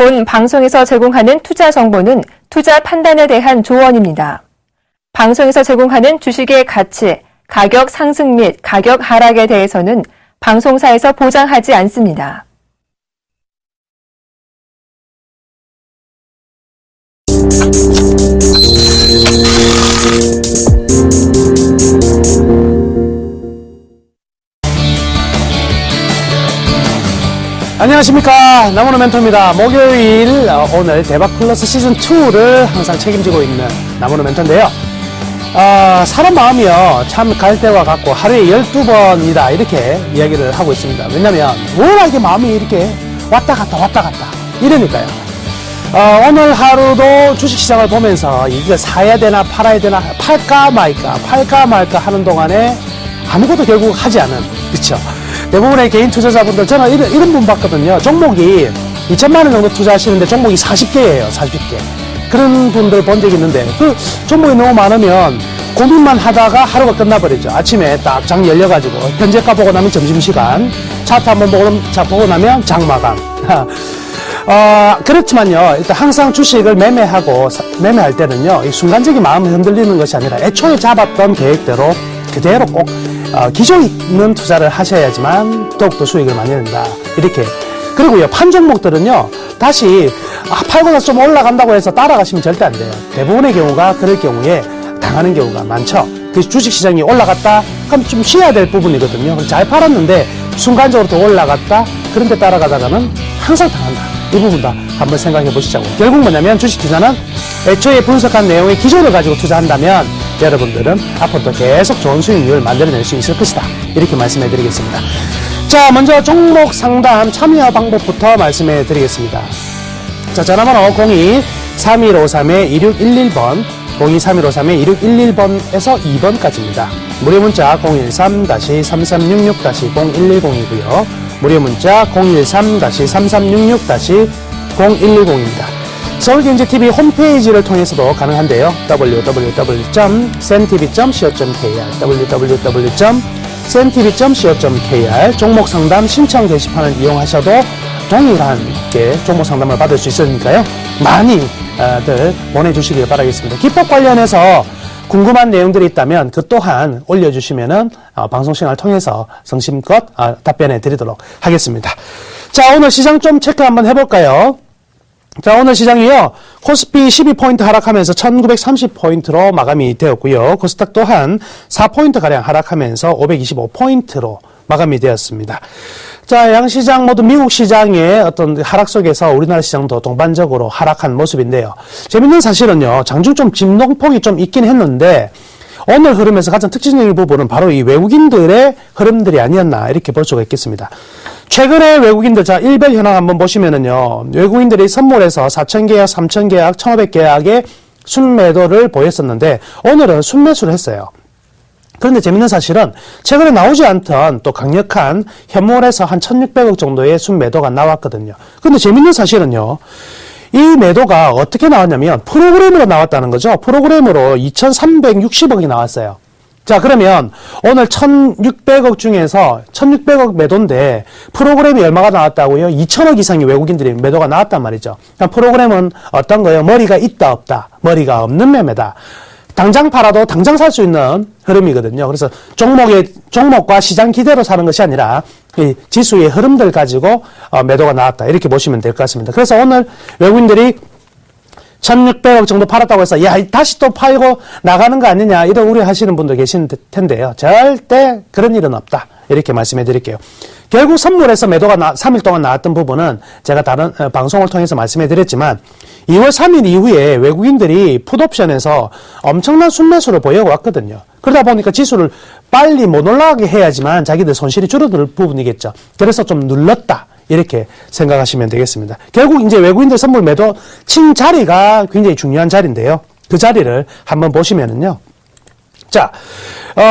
본 방송에서 제공하는 투자 정보는 투자 판단에 대한 조언입니다. 방송에서 제공하는 주식의 가치, 가격 상승 및 가격 하락에 대해서는 방송사에서 보장하지 않습니다. 안녕하십니까, 나무노 멘토입니다. 목요일 오늘 대박 플러스 시즌2를 항상 책임지고 있는 나무노 멘토인데요. 사람 마음이요 참 갈대와 같고 하루에 12번이다 이렇게 이야기를 하고 있습니다. 왜냐면 워낙에 마음이 이렇게 왔다 갔다 이러니까요. 오늘 하루도 주식시장을 보면서 이걸 사야 되나 팔아야 되나, 팔까 말까 하는 동안에 아무것도 결국 하지 않은, 그쵸? 대부분의 개인 투자자분들, 저는 이런 분 봤거든요. 종목이 2천만 원 정도 투자하시는데 종목이 40개예요, 40개. 그런 분들 본 적이 있는데, 그 종목이 너무 많으면 고민만 하다가 하루가 끝나버리죠. 아침에 딱 장 열려가지고, 현재가 보고 나면 점심시간, 차트 한번 보고 나면 장마감. 그렇지만요, 일단 항상 주식을 매매할 때는요, 이 순간적인 마음이 흔들리는 것이 아니라 애초에 잡았던 계획대로 그대로 꼭 기존 있는 투자를 하셔야지만 더욱더 수익을 많이 낸다. 이렇게. 그리고요, 판 종목들은요, 다시 팔고 나서 좀 올라간다고 해서 따라가시면 절대 안 돼요. 대부분의 경우가 그럴 경우에 당하는 경우가 많죠. 그 주식시장이 올라갔다? 그럼 좀 쉬어야 될 부분이거든요. 잘 팔았는데 순간적으로 또 올라갔다? 그런데 따라가다가는 항상 당한다. 이 부분도 한번 생각해 보시자고요. 결국 뭐냐면 주식 투자는 애초에 분석한 내용의 기조를 가지고 투자한다면 여러분들은 앞으로도 계속 좋은 수익률을 만들어낼 수 있을 것이다. 이렇게 말씀해 드리겠습니다. 자, 먼저 종목 상담 참여 방법부터 말씀해 드리겠습니다. 자, 전화번호 02-3153-2611번, 02-3153-2611번에서 2번까지입니다. 무료 문자 013-3366-0110이고요. 무료 문자 013-3366-0110입니다. 서울경제TV 홈페이지를 통해서도 가능한데요. www.sentv.co.kr www.sentv.co.kr 종목 상담 신청 게시판을 이용하셔도 동일하게 종목 상담을 받을 수 있으니까요. 많이들 보내주시길 바라겠습니다. 기법 관련해서 궁금한 내용들이 있다면 그 또한 올려주시면은 방송 시간을 통해서 성심껏 답변해 드리도록 하겠습니다. 자, 오늘 시장 좀 체크 한번 해볼까요? 자, 오늘 시장이요, 코스피 12포인트 하락하면서 1930포인트로 마감이 되었고요. 코스닥 또한 4포인트가량 하락하면서 525포인트로 마감이 되었습니다. 자, 양시장 모두 미국 시장의 어떤 하락 속에서 우리나라 시장도 동반적으로 하락한 모습인데요. 재밌는 사실은요, 장중 좀 진동폭이 좀 있긴 했는데, 오늘 흐름에서 가장 특징적인 부분은 바로 이 외국인들의 흐름들이 아니었나, 이렇게 볼 수가 있겠습니다. 최근에 외국인들, 자, 일별 현황 한번 보시면은요, 외국인들이 선물에서 4,000계약, 3,000계약, 1,500계약의 순매도를 보였었는데, 오늘은 순매수를 했어요. 그런데 재밌는 사실은 최근에 나오지 않던 또 강력한 현물에서 한 1,600억 정도의 순매도가 나왔거든요. 그런데 재밌는 사실은요, 이 매도가 어떻게 나왔냐면 프로그램으로 나왔다는 거죠. 프로그램으로 2,360억이 나왔어요. 자, 그러면 오늘 1,600억 중에서 1,600억 매도인데 프로그램이 얼마가 나왔다고요? 2,000억 이상의 외국인들이 매도가 나왔단 말이죠. 그러니까 프로그램은 어떤 거예요? 머리가 있다 없다. 머리가 없는 매매다. 당장 팔아도 당장 살 수 있는 흐름이거든요. 그래서 종목과 시장 기대로 사는 것이 아니라 이 지수의 흐름들 가지고 매도가 나왔다. 이렇게 보시면 될 것 같습니다. 그래서 오늘 외국인들이 1,600억 정도 팔았다고 해서 야, 다시 또 팔고 나가는 거 아니냐, 이런 우려하시는 분도 계실 텐데요. 절대 그런 일은 없다. 이렇게 말씀해 드릴게요. 결국 선물에서 매도가 3일 동안 나왔던 부분은 제가 다른 방송을 통해서 말씀해 드렸지만 2월 3일 이후에 외국인들이 풋옵션에서 엄청난 순매수를 보여왔거든요. 그러다 보니까 지수를 빨리 못 올라가게 해야지만 자기들 손실이 줄어들 부분이겠죠. 그래서 좀 눌렀다. 이렇게 생각하시면 되겠습니다. 결국 이제 외국인들 선물 매도 친 자리가 굉장히 중요한 자리인데요. 그 자리를 한번 보시면은요. 자,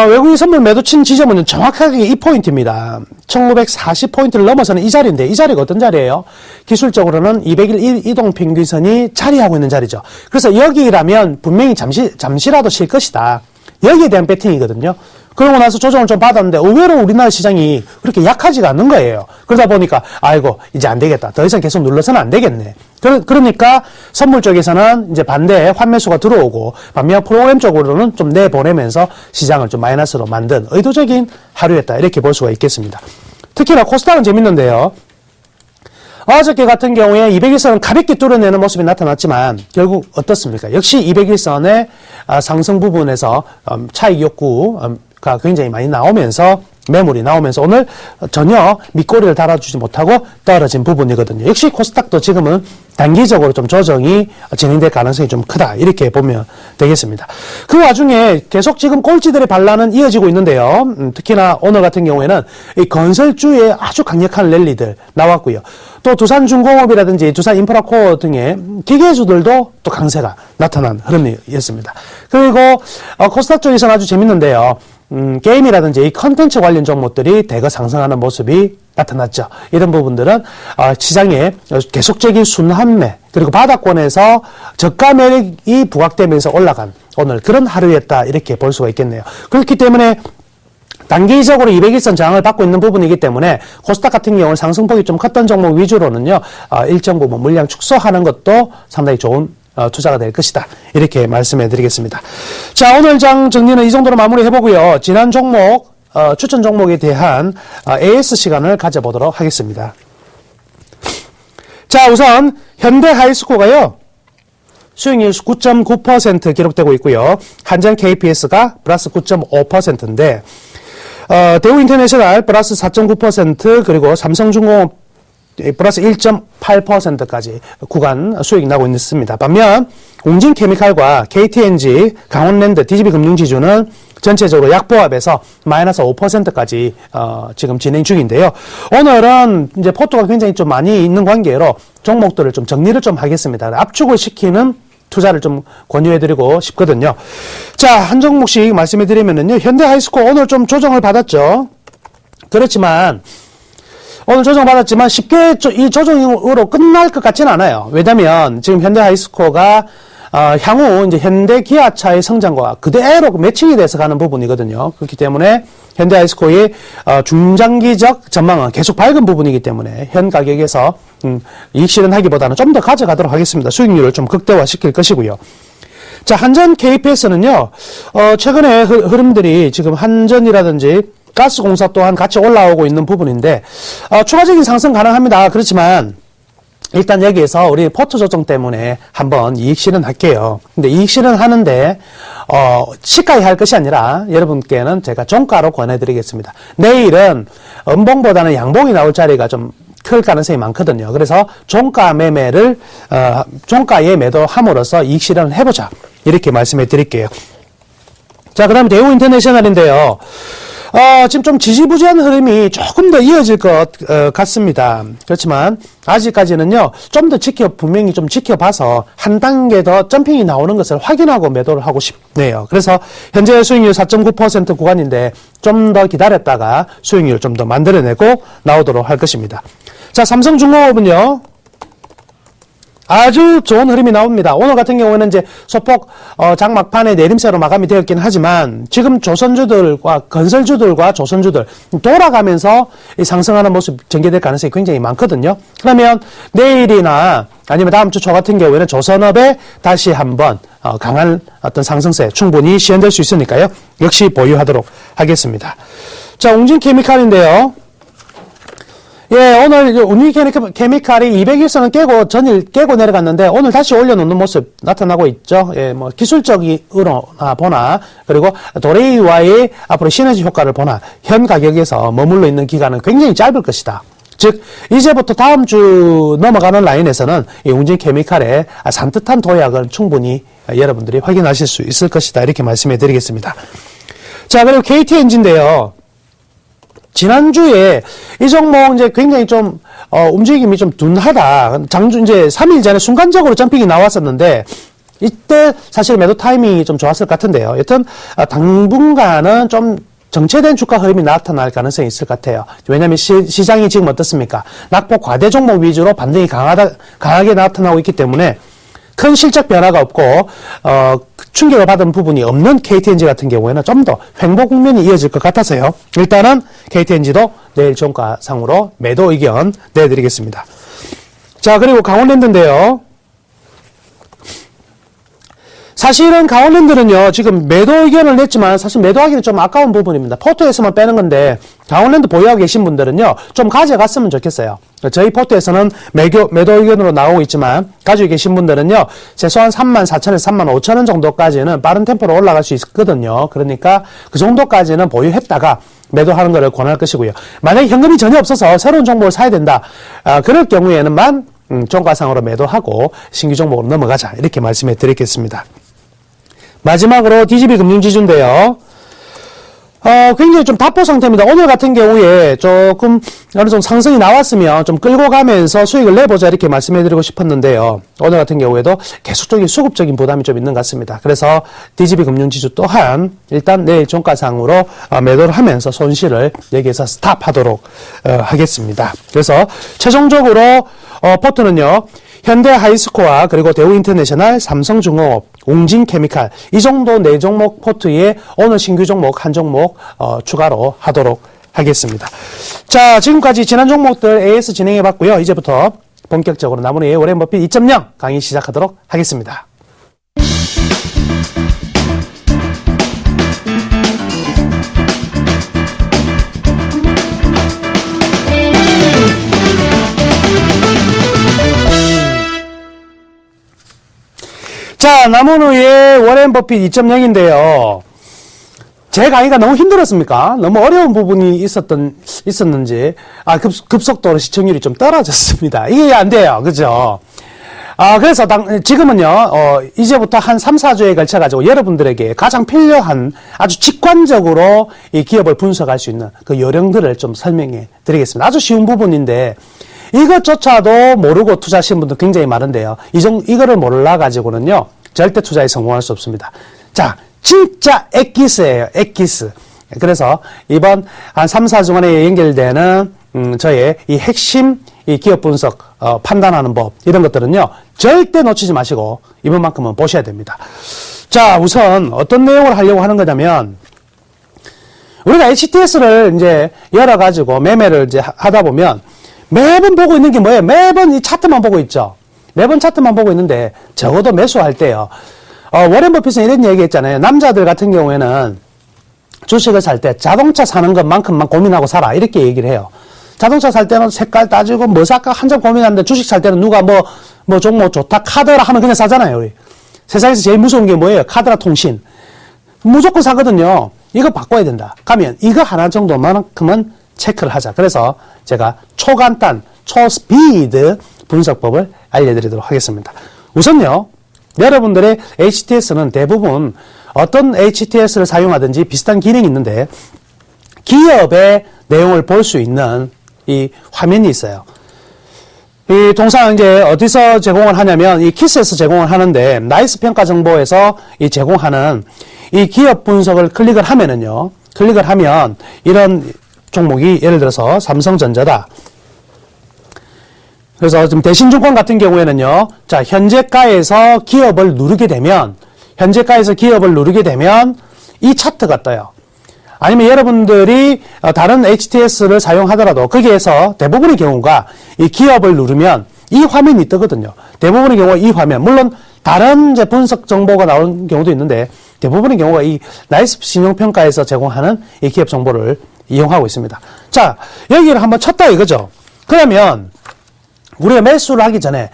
외국인 선물 매도 친 지점은 정확하게 이 포인트입니다. 1940포인트를 넘어서는 이 자리인데, 이 자리가 어떤 자리예요? 기술적으로는 200일 이동평균선이 자리하고 있는 자리죠. 그래서 여기라면 분명히 잠시라도 쉴 것이다. 여기에 대한 배팅이거든요. 그러고 나서 조정을 좀 받았는데 의외로 우리나라 시장이 그렇게 약하지가 않는 거예요. 그러다 보니까 아이고 이제 안 되겠다. 더 이상 계속 눌러서는 안 되겠네. 그러니까 선물 쪽에서는 이제 반대에 환매수가 들어오고 반면 프로그램 쪽으로는 좀 내보내면서 시장을 좀 마이너스로 만든 의도적인 하루였다. 이렇게 볼 수가 있겠습니다. 특히나 코스닥은 재밌는데요. 어저께 같은 경우에 200일선은 가볍게 뚫어내는 모습이 나타났지만 결국 어떻습니까? 역시 200일선의 상승 부분에서 차익 욕구가 굉장히 많이 나오면서 매물이 나오면서 오늘 전혀 밑꼬리를 달아주지 못하고 떨어진 부분이거든요. 역시 코스닥도 지금은 단기적으로 좀 조정이 진행될 가능성이 좀 크다. 이렇게 보면 되겠습니다. 그 와중에 계속 지금 꼴찌들의 반란은 이어지고 있는데요. 특히나 오늘 같은 경우에는 이 건설주의 아주 강력한 랠리들 나왔고요. 또 두산중공업이라든지 두산인프라코어 등의 기계주들도 또 강세가 나타난 흐름이었습니다. 그리고 코스닥 쪽에서는 아주 재밌는데요. 게임이라든지 이 컨텐츠 관련 종목들이 대거 상승하는 모습이 나타났죠. 이런 부분들은 시장의 계속적인 순환매 그리고 바닥권에서 저가 매력이 부각되면서 올라간 오늘 그런 하루였다. 이렇게 볼 수가 있겠네요. 그렇기 때문에 단기적으로 200일선 저항을 받고 있는 부분이기 때문에 코스닥 같은 경우는 상승폭이 좀 컸던 종목 위주로는요. 일정 부분 물량 축소하는 것도 상당히 좋은 투자가 될 것이다. 이렇게 말씀해 드리겠습니다. 자, 오늘 장 정리는 이 정도로 마무리 해보고요. 지난 종목, 추천 종목에 대한 AS 시간을 가져보도록 하겠습니다. 자, 우선 현대하이스코어가요. 수익률 9.9% 기록되고 있고요. 한전 KPS가 플러스 9.5%인데 대우인터내셔널 플러스 4.9% 그리고 삼성중공업 플러스 1.8%까지 구간 수익이 나고 있습니다. 반면 웅진케미칼과 KTNG, 강원랜드, DGB금융지주는 전체적으로 약보합에서 마이너스 5%까지 지금 진행 중인데요. 오늘은 이제 포토가 굉장히 좀 많이 있는 관계로 종목들을 좀 정리를 좀 하겠습니다. 압축을 시키는 투자를 좀 권유해드리고 싶거든요. 자, 한 종목씩 말씀해드리면은요. 현대하이스코어 오늘 좀 조정을 받았죠. 그렇지만 오늘 조정받았지만 쉽게 이 조정으로 끝날 것 같지는 않아요. 왜냐면 지금 현대하이스코어가 향후 이제 현대기아차의 성장과 그대로 매칭이 돼서 가는 부분이거든요. 그렇기 때문에 현대하이스코어의 중장기적 전망은 계속 밝은 부분이기 때문에 현 가격에서 이익 실현하기보다는 좀 더 가져가도록 하겠습니다. 수익률을 좀 극대화시킬 것이고요. 자, 한전 KPS는요. 최근에 흐름들이 지금 한전이라든지 가스공사 또한 같이 올라오고 있는 부분인데 추가적인 상승 가능합니다. 그렇지만 일단 여기에서 우리 포트 조정 때문에 한번 이익 실현할게요. 근데 이익 실현하는데 시가에 할 것이 아니라 여러분께는 제가 종가로 권해드리겠습니다. 내일은 음봉보다는 양봉이 나올 자리가 좀 클 가능성이 많거든요. 그래서 종가 매매를 종가에 매도함으로써 이익 실현을 해보자. 이렇게 말씀해 드릴게요. 자, 그 다음에 대우인터내셔널인데요. 지금 좀 지지부진한 흐름이 조금 더 이어질 것 같습니다. 그렇지만 아직까지는요. 좀 더 분명히 좀 지켜봐서 한 단계 더 점핑이 나오는 것을 확인하고 매도를 하고 싶네요. 그래서 현재 수익률 4.9% 구간인데 좀 더 기다렸다가 수익률 좀 더 만들어내고 나오도록 할 것입니다. 자, 삼성중공업은요. 아주 좋은 흐름이 나옵니다. 오늘 같은 경우에는 이제 소폭 장막판에 내림세로 마감이 되었긴 하지만 지금 조선주들과 건설주들과 조선주들 돌아가면서 이 상승하는 모습 전개될 가능성이 굉장히 많거든요. 그러면 내일이나 아니면 다음 주 초 같은 경우에는 조선업에 다시 한번 강한 어떤 상승세 충분히 시현될 수 있으니까요. 역시 보유하도록 하겠습니다. 자, 웅진케미칼인데요. 예, 오늘 웅진케미칼이 200일선은 깨고 전일 깨고 내려갔는데 오늘 다시 올려놓는 모습 나타나고 있죠. 예, 뭐 기술적으로 보나 그리고 도레이와의 앞으로 시너지 효과를 보나 현 가격에서 머물러 있는 기간은 굉장히 짧을 것이다. 즉 이제부터 다음 주 넘어가는 라인에서는 이 웅진케미칼의 산뜻한 도약을 충분히 여러분들이 확인하실 수 있을 것이다. 이렇게 말씀해 드리겠습니다. 자, 그리고 KTNG인데요. 지난주에 이 종목 이제 굉장히 좀 움직임이 좀 둔하다. 이제 3일 전에 순간적으로 점핑이 나왔었는데 이때 사실 매도 타이밍이 좀 좋았을 것 같은데요. 여튼 당분간은 좀 정체된 주가 흐름이 나타날 가능성이 있을 것 같아요. 왜냐하면 시장이 지금 어떻습니까? 낙폭 과대 종목 위주로 반등이 강하게 나타나고 있기 때문에 큰 실적 변화가 없고 충격을 받은 부분이 없는 KTNG 같은 경우에는 좀 더 횡보 국면이 이어질 것 같아서요. 일단은 KTNG도 내일 종가상으로 매도 의견 내드리겠습니다. 자, 그리고 강원랜드인데요. 사실은 강원랜드는요, 지금 매도 의견을 냈지만 사실 매도하기는 좀 아까운 부분입니다. 포트에서만 빼는 건데, 강원랜드 보유하고 계신 분들은요, 좀 가져갔으면 좋겠어요. 저희 포트에서는 매도 의견으로 나오고 있지만, 가지고 계신 분들은요, 최소한 34,000에서 35,000원 정도까지는 빠른 템포로 올라갈 수 있거든요. 그러니까 그 정도까지는 보유했다가 매도하는 것을 권할 것이고요. 만약에 현금이 전혀 없어서 새로운 종목을 사야 된다. 그럴 경우에는만 종가상으로 매도하고 신규 종목으로 넘어가자. 이렇게 말씀해 드리겠습니다. 마지막으로 DGB 금융지주인데요. 굉장히 좀 답보 상태입니다. 오늘 같은 경우에 조금 어느 정도 상승이 나왔으면 좀 끌고 가면서 수익을 내보자 이렇게 말씀해드리고 싶었는데요. 오늘 같은 경우에도 계속적인 수급적인 부담이 좀 있는 것 같습니다. 그래서 DGB 금융지주 또한 일단 내일 종가상으로 매도를 하면서 손실을 여기에서 스탑하도록 하겠습니다. 그래서 최종적으로 포트는요. 현대하이스코어 그리고 대우인터내셔널, 삼성중공업, 웅진케미칼 이 정도 4종목 포트에 오늘 신규 종목 한 종목 추가로 하도록 하겠습니다. 자, 지금까지 지난 종목들 AS 진행해봤고요. 이제부터 본격적으로 나무의 워렌 버핏 2.0 강의 시작하도록 하겠습니다. 자, 나무누의 워렌 버핏 2.0인데요. 제 강의가 너무 힘들었습니까? 너무 어려운 부분이 있었는지, 급속도로 시청률이 좀 떨어졌습니다. 이게 안 돼요. 그죠? 그래서 지금은요, 이제부터 한 3, 4주에 걸쳐가지고 여러분들에게 가장 필요한 아주 직관적으로 이 기업을 분석할 수 있는 그 요령들을 좀 설명해 드리겠습니다. 아주 쉬운 부분인데, 이것조차도 모르고 투자하시는 분도 굉장히 많은데요. 이거를 몰라가지고는요, 절대 투자에 성공할 수 없습니다. 자, 진짜 엑기스예요, 엑기스. 그래서 이번 한 3, 4주 만에 연결되는, 저의 이 핵심, 이 기업 분석, 판단하는 법, 이런 것들은요, 절대 놓치지 마시고, 이번만큼은 보셔야 됩니다. 자, 우선 어떤 내용을 하려고 하는 거냐면, 우리가 HTS를 이제 열어가지고 매매를 이제 하다 보면, 매번 보고 있는 게 뭐예요? 매번 이 차트만 보고 있죠. 매번 차트만 보고 있는데 적어도 매수할 때요. 워렌 버핏은 이런 얘기 했잖아요. 남자들 같은 경우에는 주식을 살 때 자동차 사는 것만큼만 고민하고 살아. 이렇게 얘기를 해요. 자동차 살 때는 색깔 따지고 뭐 살까 한참 고민하는데 주식 살 때는 누가 뭐 종목 좋다 카드라 하면 그냥 사잖아요. 우리. 세상에서 제일 무서운 게 뭐예요? 카드라 통신. 무조건 사거든요. 이거 바꿔야 된다. 가면 이거 하나 정도만큼은 체크를 하자. 그래서 제가 초간단, 초스피드 분석법을 알려드리도록 하겠습니다. 우선요, 여러분들의 HTS는 대부분 어떤 HTS를 사용하든지 비슷한 기능이 있는데 기업의 내용을 볼 수 있는 이 화면이 있어요. 이 통상 이제 어디서 제공을 하냐면 이 키스에서 제공을 하는데 나이스 평가 정보에서 이 제공하는 이 기업 분석을 클릭을 하면은요, 클릭을 하면 이런 종목이 예를 들어서 삼성전자다. 그래서 지금 대신증권 같은 경우에는요, 자, 현재가에서 기업을 누르게 되면 이 차트가 떠요. 아니면 여러분들이 다른 HTS를 사용하더라도 거기에서 대부분의 경우가 이 기업을 누르면 이 화면이 뜨거든요. 대부분의 경우가 이 화면, 물론 다른 이제 분석 정보가 나오는 경우도 있는데 대부분의 경우가 이 나이스 신용평가에서 제공하는 이 기업 정보를 이용하고 있습니다. 자, 여기를 한번 쳤다 이거죠. 그러면 우리가 매수를 하기 전에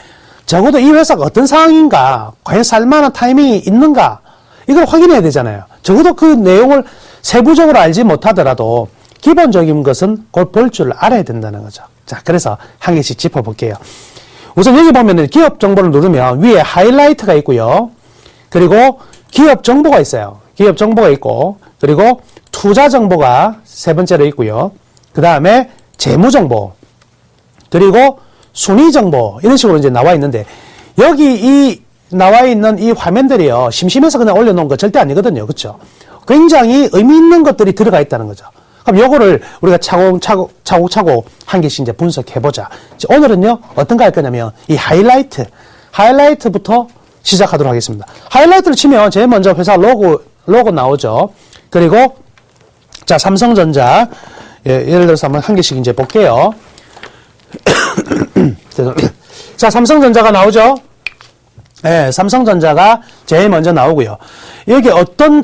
적어도 이 회사가 어떤 상황인가, 과연 살만한 타이밍이 있는가, 이걸 확인해야 되잖아요. 적어도 그 내용을 세부적으로 알지 못하더라도 기본적인 것은 곧 볼 줄 알아야 된다는 거죠. 자, 그래서 한 개씩 짚어볼게요. 우선 여기 보면은 기업 정보를 누르면 위에 하이라이트가 있고요. 그리고 기업 정보가 있어요. 기업 정보가 있고, 그리고 투자 정보가 세 번째로 있고요. 그 다음에 재무 정보, 그리고 순위 정보, 이런 식으로 이제 나와 있는데, 여기 이 나와 있는 이 화면들이요, 심심해서 그냥 올려놓은 거 절대 아니거든요. 그렇죠? 굉장히 의미 있는 것들이 들어가 있다는 거죠. 그럼 요거를 우리가 차곡차곡 한 개씩 이제 분석해보자. 오늘은요, 어떤 거 할 거냐면, 이 하이라이트부터 시작하도록 하겠습니다. 하이라이트를 치면 제일 먼저 회사 로고 나오죠. 그리고, 자, 삼성전자. 예를 들어서 한번 한 개씩 이제 볼게요. 자, 삼성전자가 나오죠? 네, 삼성전자가 제일 먼저 나오고요. 여기 어떤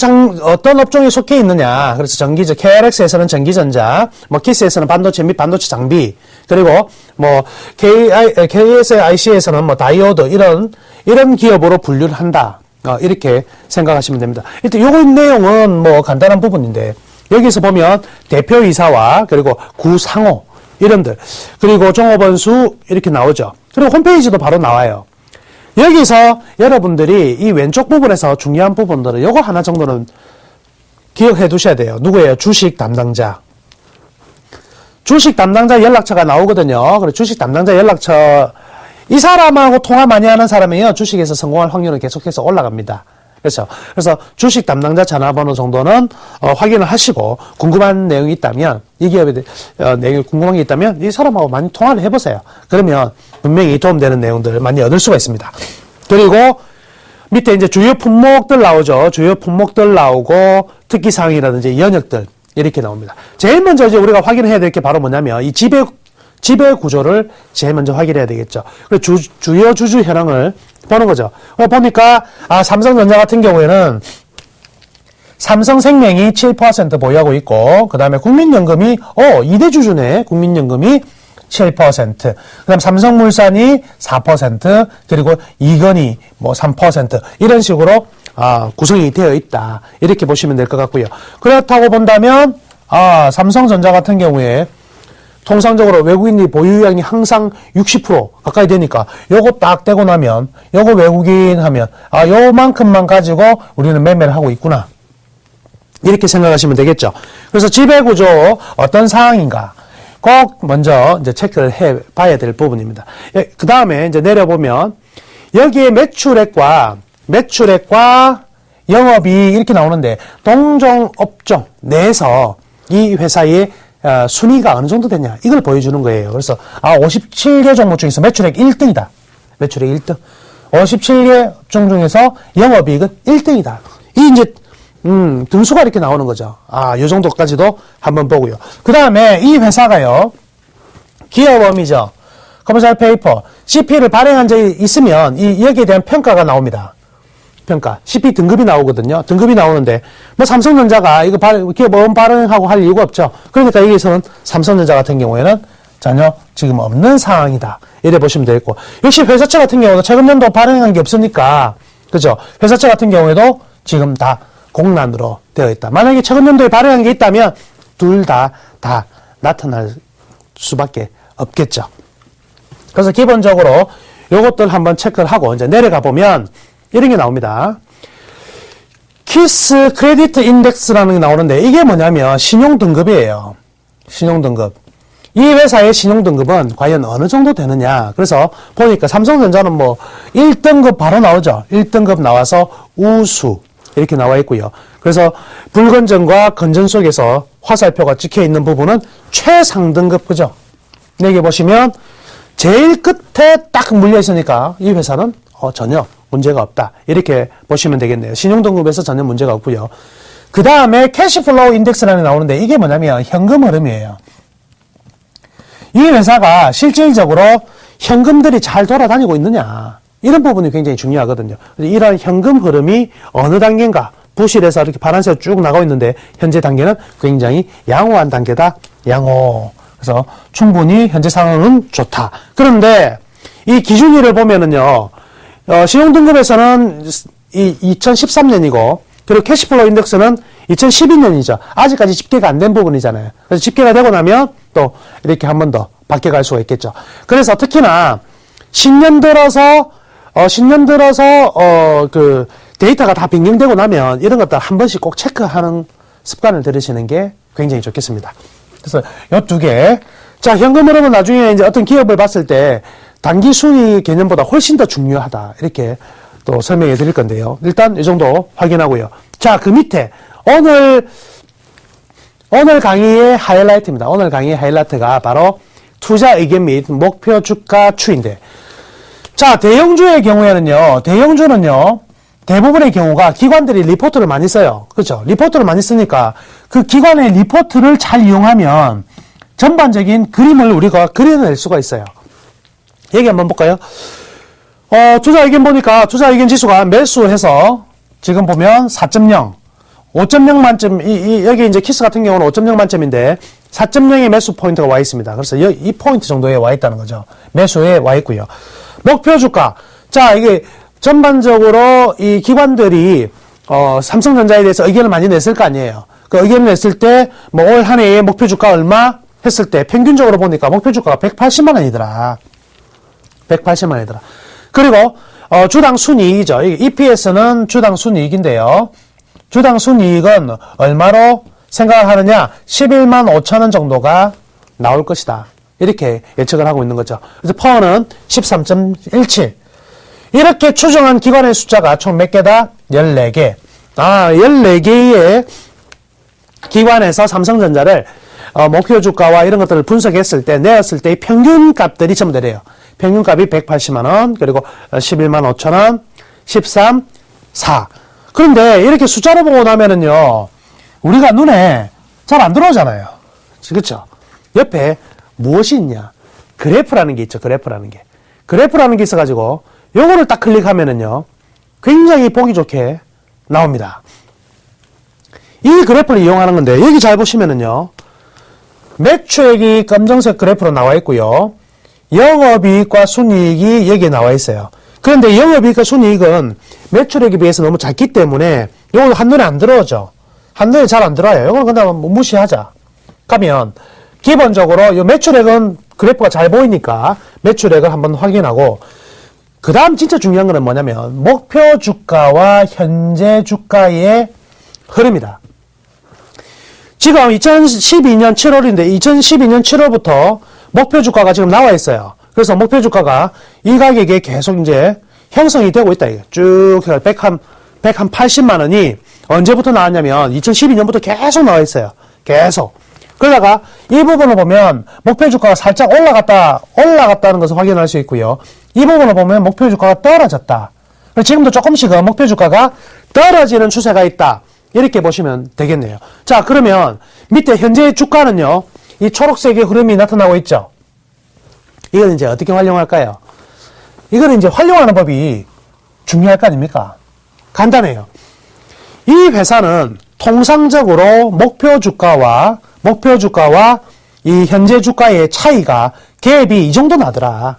업종에 속해 있느냐. 그래서 전기죠. KRX에서는 전기전자, 뭐 키스에서는 반도체 및 반도체 장비, 그리고 뭐 KSIC에서는 뭐 다이오드 이런 기업으로 분류를 한다. 이렇게 생각하시면 됩니다. 일단 요거 내용은 뭐 간단한 부분인데 여기서 보면 대표이사와 그리고 구상호 이런들 그리고 종업원수 이렇게 나오죠. 그리고 홈페이지도 바로 나와요. 여기서 여러분들이 이 왼쪽 부분에서 중요한 부분들은 요거 하나 정도는 기억해 두셔야 돼요. 누구예요? 주식 담당자. 주식 담당자 연락처가 나오거든요. 그리고 주식 담당자 연락처 이 사람하고 통화 많이 하는 사람이요. 주식에서 성공할 확률은 계속해서 올라갑니다. 그렇죠. 그래서 주식 담당자 전화번호 정도는 확인을 하시고 궁금한 내용이 있다면 이 기업에 대해 내용이 궁금한 게 있다면 이 사람하고 많이 통화를 해보세요. 그러면 분명히 도움되는 내용들 많이 얻을 수가 있습니다. 그리고 밑에 이제 주요 품목들 나오죠. 주요 품목들 나오고 특기사항이라든지 연역들 이렇게 나옵니다. 제일 먼저 이제 우리가 확인해야 될 게 바로 뭐냐면 이 지배 구조를 제일 먼저 확인해야 되겠죠. 그리고 주요 주주 현황을 보는 거죠. 보니까 삼성전자 같은 경우에는 삼성생명이 7% 보유하고 있고 그 다음에 국민연금이 2대 주주네. 국민연금이 7%, 그 다음 삼성물산이 4%, 그리고 이건희 뭐 3% 이런 식으로 구성이 되어 있다. 이렇게 보시면 될 것 같고요. 그렇다고 본다면 삼성전자 같은 경우에 통상적으로 외국인이 보유량이 항상 60% 가까이 되니까 요거 딱 떼고 나면 요거 외국인 하면 요만큼만 가지고 우리는 매매를 하고 있구나. 이렇게 생각하시면 되겠죠. 그래서 지배구조 어떤 상황인가 꼭 먼저 이제 체크를 해 봐야 될 부분입니다. 그 다음에 이제 내려보면 여기에 매출액과 영업이 이렇게 나오는데 동종 업종 내에서 이 회사의 순위가 어느 정도 되냐 이걸 보여주는 거예요. 그래서 57개 종목 중에서 매출액 1등이다. 매출액 1등. 57개 업종 중에서 영업이익은 1등이다. 이 이제 등수가 이렇게 나오는 거죠. 요 정도까지도 한번 보고요. 그 다음에 이 회사가요. 기업음이죠. 커머셜 페이퍼 CP를 발행한 적이 있으면 여기에 대한 평가가 나옵니다. 평가. CP 등급이 나오거든요. 등급이 나오는데, 뭐, 삼성전자가 이거 기업음 발행하고 할 이유가 없죠. 그러니까 여기서는 삼성전자 같은 경우에는 전혀 지금 없는 상황이다. 이래 보시면 되겠고. 역시 회사채 같은 경우도 최근 연도 발행한 게 없으니까, 그죠? 회사채 같은 경우에도 지금 다 공란으로 되어 있다. 만약에 최근 연도에 발행한 게 있다면, 둘 다 나타날 수밖에 없겠죠. 그래서 기본적으로 요것들 한번 체크를 하고, 이제 내려가 보면, 이런 게 나옵니다. 키스 크레디트 인덱스라는 게 나오는데 이게 뭐냐면 신용등급이에요. 신용등급. 이 회사의 신용등급은 과연 어느 정도 되느냐. 그래서 보니까 삼성전자는 뭐 1등급 바로 나오죠. 1등급 나와서 우수 이렇게 나와 있고요. 그래서 불건전과 건전 속에서 화살표가 찍혀 있는 부분은 최상등급 그죠. 여기 보시면 제일 끝에 딱 물려 있으니까 이 회사는 전혀 문제가 없다. 이렇게 보시면 되겠네요. 신용등급에서 전혀 문제가 없고요. 그 다음에 캐시플로우 인덱스라는 게 나오는데 이게 뭐냐면 현금 흐름이에요. 이 회사가 실질적으로 현금들이 잘 돌아다니고 있느냐. 이런 부분이 굉장히 중요하거든요. 이런 현금 흐름이 어느 단계인가. 부실에서 이렇게 파란색 쭉 나가고 있는데 현재 단계는 굉장히 양호한 단계다. 양호. 그래서 충분히 현재 상황은 좋다. 그런데 이 기준일을 보면은요. 신용등급에서는 2013년이고, 그리고 캐시플로우 인덱스는 2012년이죠. 아직까지 집계가 안 된 부분이잖아요. 그래서 집계가 되고 나면 또 이렇게 한 번 더 바뀌어갈 수가 있겠죠. 그래서 특히나 신년 들어서 그 데이터가 다 변경되고 나면 이런 것들 한 번씩 꼭 체크하는 습관을 들이시는 게 굉장히 좋겠습니다. 그래서 요 두 개. 자, 현금 흐름은 나중에 이제 어떤 기업을 봤을 때 단기 순위 개념보다 훨씬 더 중요하다. 이렇게 또 설명해 드릴 건데요. 일단 이 정도 확인하고요. 자, 그 밑에 오늘 강의의 하이라이트입니다. 오늘 강의의 하이라이트가 바로 투자 의견 및 목표 주가 추이인데, 자, 대형주의 경우에는요, 대부분의 경우가 기관들이 리포트를 많이 써요. 그렇죠? 리포트를 많이 쓰니까 그 기관의 리포트를 잘 이용하면 전반적인 그림을 우리가 그려낼 수가 있어요. 얘기 한번 볼까요? 투자 의견 보니까 투자 의견 지수가 매수해서 지금 보면 4.0, 5.0 만점, 여기 이제 키스 같은 경우는 5.0 만점인데 4.0의 매수 포인트가 와 있습니다. 그래서 이 포인트 정도에 와 있다는 거죠. 매수에 와 있고요. 목표 주가. 자, 이게 전반적으로 이 기관들이 삼성전자에 대해서 의견을 많이 냈을 거 아니에요. 그 의견을 냈을 때 뭐 올 한 해의 목표 주가 얼마 했을 때 평균적으로 보니까 목표 주가가 180만 원이더라. 180만 원이더라. 그리고 주당 순이익이죠. EPS는 주당 순이익인데요. 주당 순이익은 얼마로 생각을 하느냐? 11만 5천 원 정도가 나올 것이다. 이렇게 예측을 하고 있는 거죠. 그래서 퍼는 13.17. 이렇게 추정한 기관의 숫자가 총 몇 개다? 14개. 14개의 기관에서 삼성전자를 목표 주가와 이런 것들을 분석했을 때, 내었을 때 평균 값들이 전부 되래요. 평균값이 180만 원, 그리고 11만 5천 원, 13, 4. 그런데 이렇게 숫자로 보고 나면은요, 우리가 눈에 잘 안 들어오잖아요. 그렇죠? 옆에 무엇이 있냐? 그래프라는 게 있죠. 그래프라는 게. 그래프라는 게 있어가지고 요거를 딱 클릭하면은요, 굉장히 보기 좋게 나옵니다. 이 그래프를 이용하는 건데, 여기 잘 보시면은요, 매출액이 검정색 그래프로 나와 있고요, 영업이익과 순이익이 여기에 나와 있어요. 그런데 영업이익과 순이익은 매출액에 비해서 너무 작기 때문에 요거 한눈에 안 들어오죠. 한눈에 잘 안 들어와요. 이건 그냥 무시하자. 가면 기본적으로 요 매출액은 그래프가 잘 보이니까 매출액을 한번 확인하고, 그 다음 진짜 중요한 거는 뭐냐면 목표 주가와 현재 주가의 흐름이다. 지금 2012년 7월인데 2012년 7월부터 목표 주가가 지금 나와 있어요. 그래서 목표 주가가 이 가격에 계속 이제 형성이 되고 있다. 쭉 180만 원이 언제부터 나왔냐면 2012년부터 계속 나와 있어요. 계속. 그러다가 이 부분을 보면 목표 주가가 살짝 올라갔다는 것을 확인할 수 있고요. 이 부분을 보면 목표 주가가 떨어졌다. 지금도 조금씩은 목표 주가가 떨어지는 추세가 있다. 이렇게 보시면 되겠네요. 자, 그러면 밑에 현재 주가는요, 이 초록색의 흐름이 나타나고 있죠. 이걸 이제 어떻게 활용할까요? 이걸 이제 활용하는 법이 중요할 거 아닙니까? 간단해요. 이 회사는 통상적으로 목표 주가와 이 현재 주가의 차이가 갭이 이 정도 나더라.